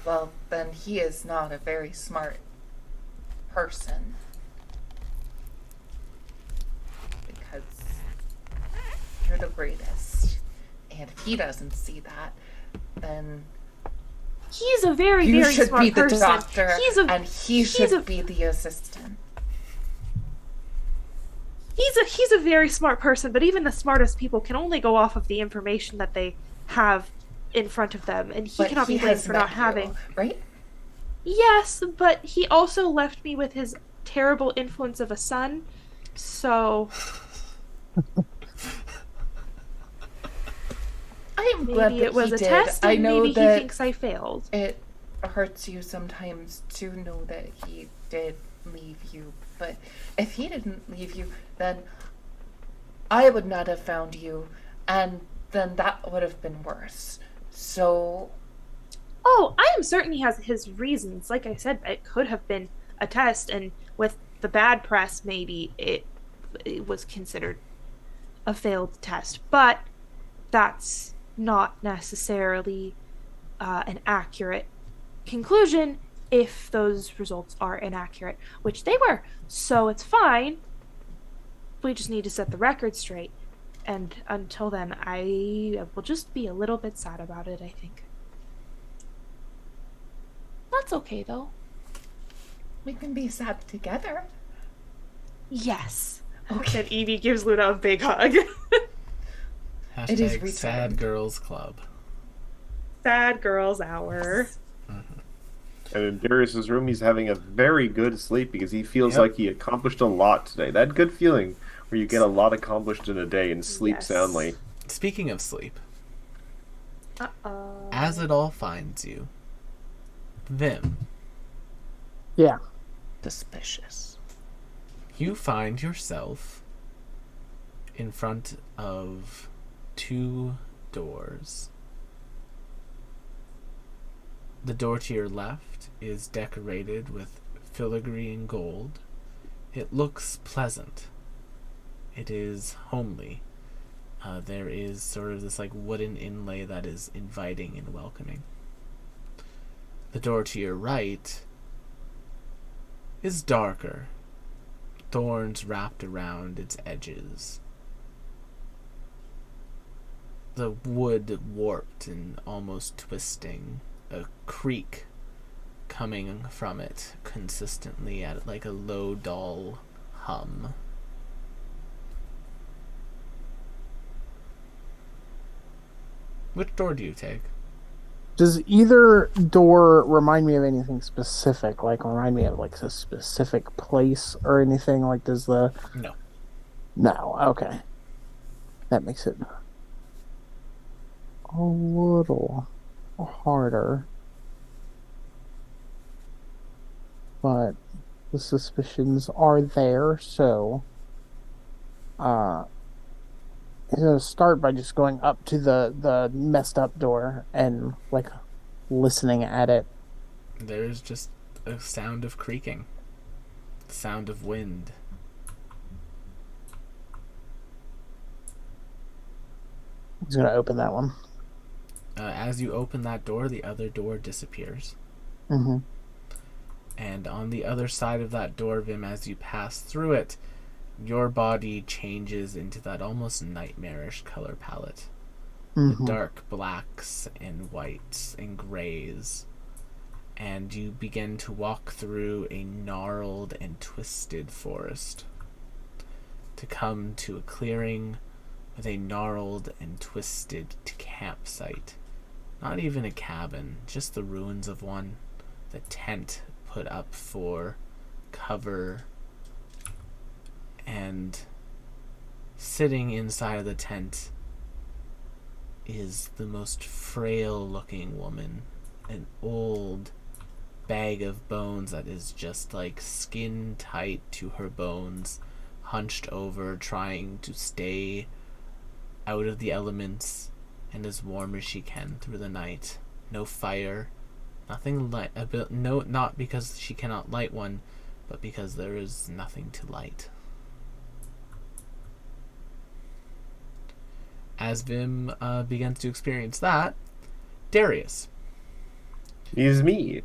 Well, then he is not a very smart person. Because you're the greatest. And if he doesn't see that, then he's a very, you very should smart be the person. doctor, and he should be the assistant. He's a very smart person, but even the smartest people can only go off of the information that they have in front of them, and he cannot be blamed for not having. Right? Yes, but he also left me with his terrible influence of a son, so I am glad maybe that it was he a did. test, I and know maybe that he thinks I failed. it hurts you sometimes to know that he did leave you, but if he didn't leave you, then I would not have found you, and then that would have been worse. So... Oh, I am certain he has his reasons. Like I said, it could have been a test, and with the bad press, maybe it was considered a failed test. But that's not necessarily an accurate conclusion if those results are inaccurate, which they were. So it's fine. We just need to set the record straight. And until then, I will just be a little bit sad about it, I think. That's okay, though. we can be sad together. Yes. Okay. And Evie gives Luna a big hug. Hashtag It is returned. Sad Girls Club. Sad girls hour. And in Darius's room, he's having a very good sleep because he feels Yep. like he accomplished a lot today. That good feeling where you get a lot accomplished in a day and sleep Yes. soundly. Speaking of sleep, Uh-oh. as it all finds you, Vim, Yeah. Suspicious. you find yourself in front of 2 doors. The door to your left is decorated with filigree and gold. It looks pleasant. It is homely. There is sort of this like wooden inlay that is inviting and welcoming. The door to your right is darker. Thorns wrapped around its edges. The wood warped and almost twisting. A creak coming from it consistently at like a low, dull hum. Which door do you take? Does either door remind me of anything specific? Like remind me of like a specific place or anything? Like does the... No. No, okay. That makes it a little harder. But the suspicions are there, so I'm gonna start by just going up to the messed up door and like listening at it. There's just a sound of creaking. Sound of wind. I'm just gonna open that one. As you open that door, the other door disappears. Mm-hmm. And on the other side of that door, Vim, as you pass through it, your body changes into that almost nightmarish color palette. Mm-hmm. The dark blacks and whites and grays. And you begin to walk through a gnarled and twisted forest to come to a clearing with a gnarled and twisted campsite. Not even a cabin, just the ruins of one. The tent put up for cover, and sitting inside of the tent is the most frail looking woman, an old bag of bones that is just like skin tight to her bones, hunched over, trying to stay out of the elements and as warm as she can through the night. No fire, nothing light. No, not because she cannot light one, but because there is nothing to light. As Vim begins to experience that, Darius, Is me.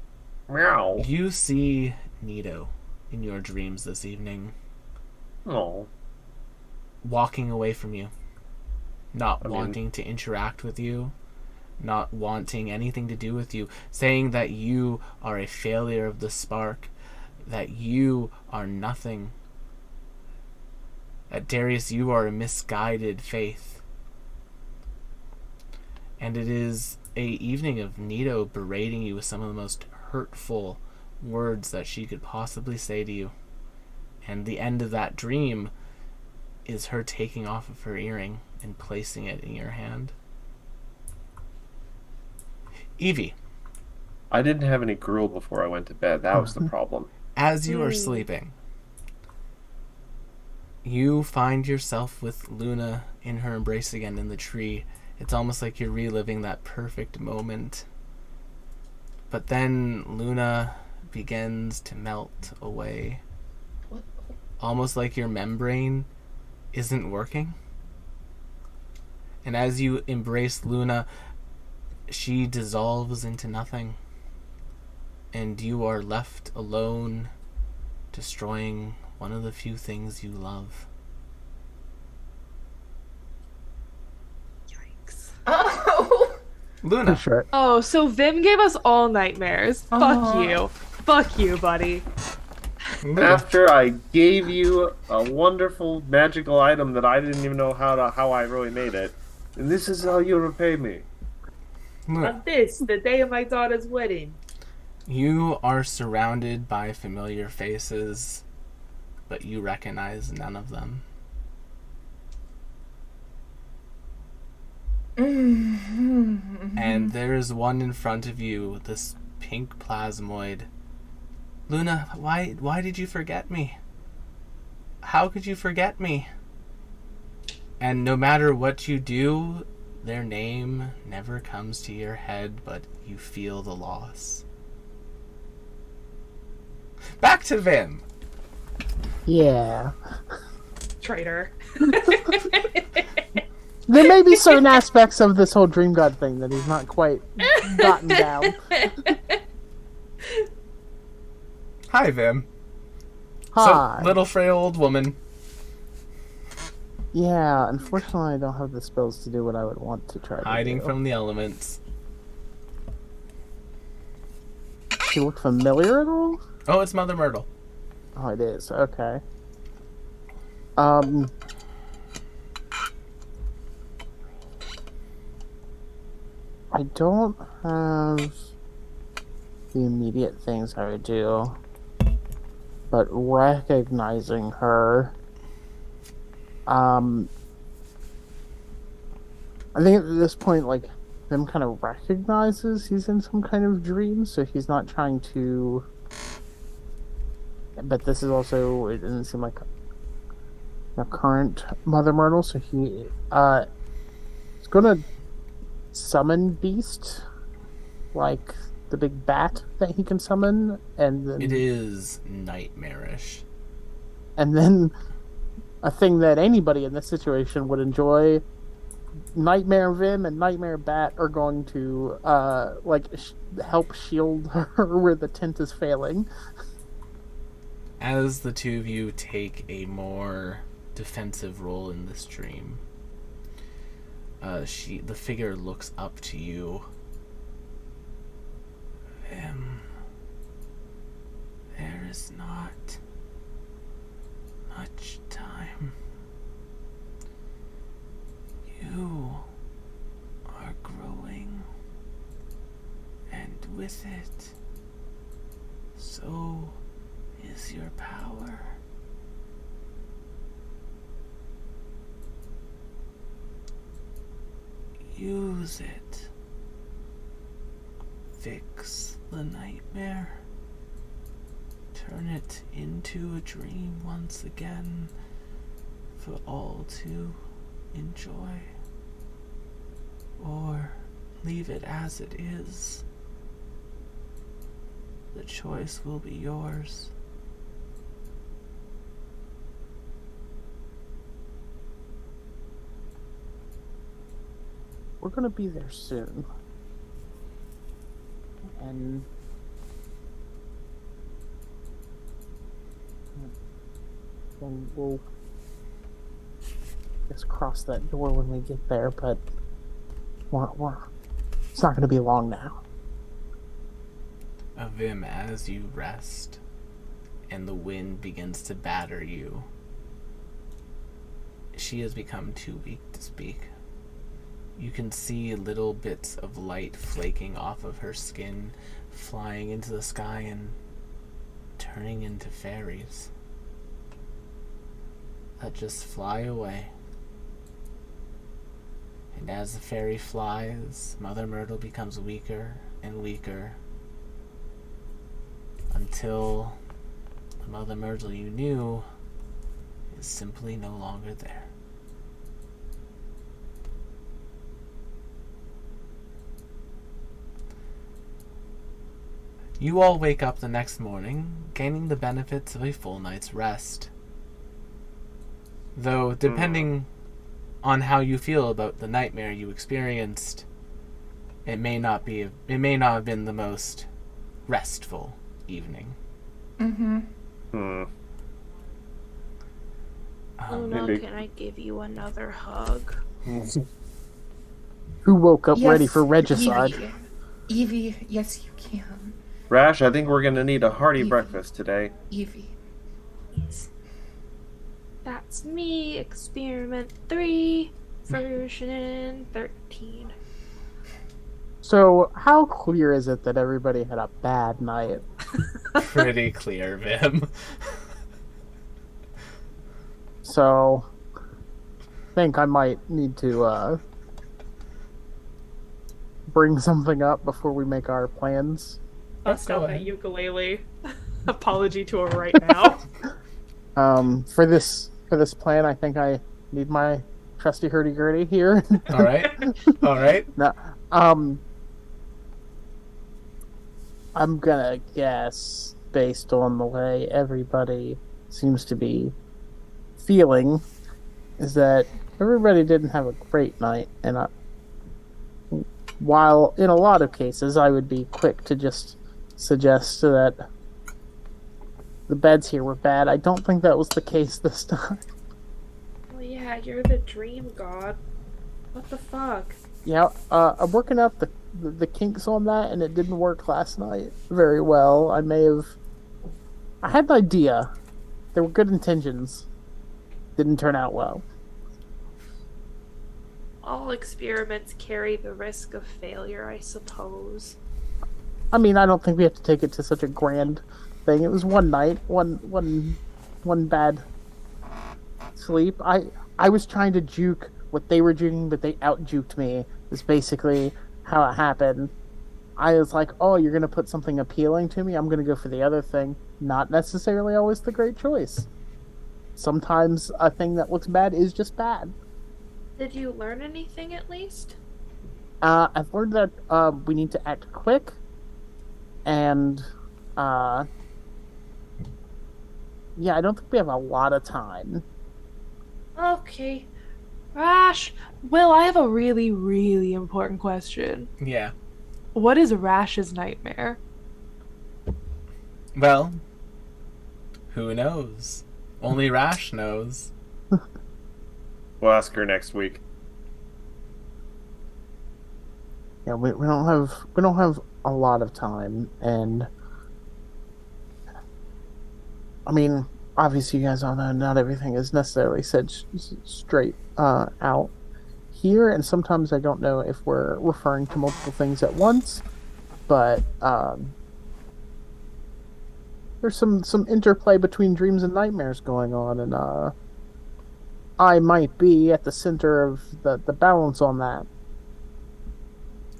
Meow. you see Nito in your dreams this evening, Oh. walking away from you, not I mean- wanting to interact with you, not wanting anything to do with you, saying that you are a failure of the spark, that you are nothing, that Darius, you are a misguided faith. And it is a evening of Nito berating you with some of the most hurtful words that she could possibly say to you. And the end of that dream is her taking off of her earring and placing it in your hand. Evie, I didn't have any gruel before I went to bed. That was the problem. as you are sleeping, you find yourself with Luna in her embrace again in the tree. It's almost like you're reliving that perfect moment. But then Luna begins to melt away. Almost like your membrane isn't working. And as you embrace Luna, she dissolves into nothing. And you are left alone, destroying one of the few things you love. Oh. Luna. Sure. Oh, so Vim gave us all nightmares. Aw. Fuck you. Fuck you, buddy. After I gave you a wonderful magical item that I didn't even know how I really made it, and this is how you repay me. Luna. On this, the day of my daughter's wedding. You are surrounded by familiar faces, but you recognize none of them. And there is one in front of you, this pink plasmoid. Luna, why did you forget me? How could you forget me? And no matter what you do, their name never comes to your head, but you feel the loss. Back to Vim. Yeah. Traitor. There may be certain aspects of this whole Dream God thing that he's not quite gotten down. Hi, Vim. Hi. So, little frail old woman. Yeah, unfortunately I don't have the spells to do what I would want to try to Hiding do. from the elements. She look familiar at all? Oh, it's Mother Myrtle. Oh, it is. Okay. I don't have the immediate things I would do, but recognizing her, I think at this point, like, Vim kind of recognizes he's in some kind of dream, so he's not trying to. But this is also, it doesn't seem like a current Mother Myrtle, so he is gonna summon Beast, like the big bat that he can summon, and then It is nightmarish. and then a thing that anybody in this situation would enjoy. Nightmare Vim and Nightmare Bat are going to help shield her where the tent is failing. As the two of you take a more defensive role in this dream, the figure looks up to you. There is not much time. You are growing, and with it, so is your power. Use it. Fix the nightmare. Turn it into a dream once again for all to enjoy. Or leave it as it is. The choice will be yours. We're gonna be there soon. And then we'll just cross that door when we get there, but it's not gonna be long now. Avim, as you rest and the wind begins to batter you, she has become too weak to speak. You can see little bits of light flaking off of her skin, flying into the sky and turning into fairies that just fly away. And as the fairy flies, Mother Myrtle becomes weaker and weaker until the Mother Myrtle you knew is simply no longer there. You all wake up the next morning, gaining the benefits of a full night's rest. Though, depending on how you feel about the nightmare you experienced, it may not have been the most restful evening. Mm-hmm. Luna, maybe- can I give you another hug? Who woke up Yes, ready for regicide? Evie, yes, you can. Rash, I think we're gonna need a hearty Evie. breakfast today. Evie. That's me, experiment 3, version 13. So, how clear is it that everybody had a bad night? Pretty clear, Vim. So, I think I might need to bring something up before we make our plans. Bust Go out that ahead. ukulele. Apology to her right now. For this plan, I think I need my trusty hurdy-gurdy here. All right. No, I'm gonna guess, based on the way everybody seems to be feeling, is that everybody didn't have a great night, and while in a lot of cases I would be quick to just suggest that the beds here were bad, I don't think that was the case this time. Well, yeah, you're the dream god. What the fuck? Yeah, I'm working out the kinks on that, and it didn't work last night very well. I had an idea. There were good intentions. Didn't turn out well. All experiments carry the risk of failure, I suppose. I mean, I don't think we have to take it to such a grand thing. It was one night, one bad sleep. I was trying to juke what they were juking, but they out-juked me. Is basically how it happened. I was like, oh, you're going to put something appealing to me? I'm going to go for the other thing. Not necessarily always the great choice. Sometimes a thing that looks bad is just bad. Did you learn anything at least? I've learned that we need to act quick, and yeah, I don't think we have a lot of time. Okay. Rash! Will, I have a really, really important question. Yeah. What is Rash's nightmare? Well, Who knows? Only Rash knows. We'll ask her next week. Yeah, we don't have a lot of time, and I mean, obviously, you guys all know not everything is necessarily said straight out here, and sometimes I don't know if we're referring to multiple things at once, but there's some interplay between dreams and nightmares going on, and I might be at the center of the balance on that,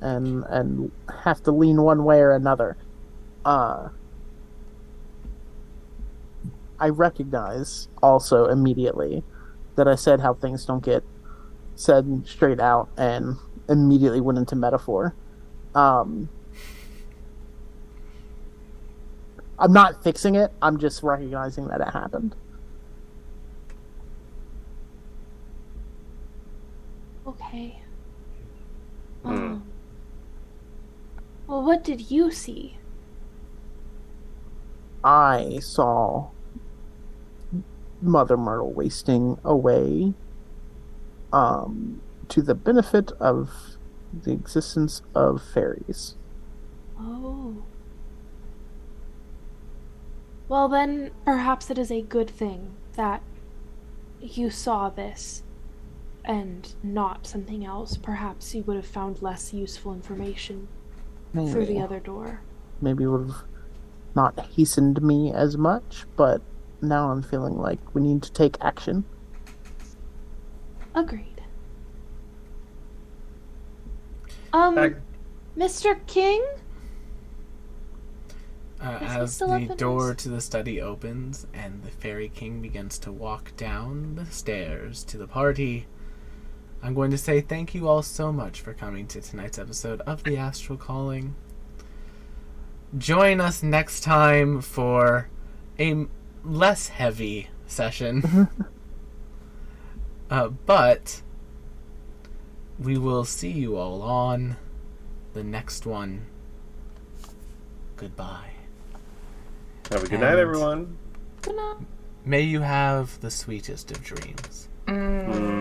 and have to lean one way or another. I recognize also immediately that I said how things don't get said straight out and immediately went into metaphor. I'm not fixing it. I'm just recognizing that it happened. Okay. Hmm. Well, what did you see? I saw Mother Myrtle wasting away to the benefit of the existence of fairies. Oh. Well, then perhaps it is a good thing that you saw this and not something else. Perhaps you would have found less useful information through the other door. Maybe would have not hastened me as much, but now I'm feeling like we need to take action. Agreed. Mr. King? As the door to the study opens and the Fairy King begins to walk down the stairs to the party, I'm going to say thank you all so much for coming to tonight's episode of the Astral Calling. Join us next time for a less heavy session. But we will see you all on the next one. Goodbye. Have a good night, everyone. Good night. May you have the sweetest of dreams. Mm.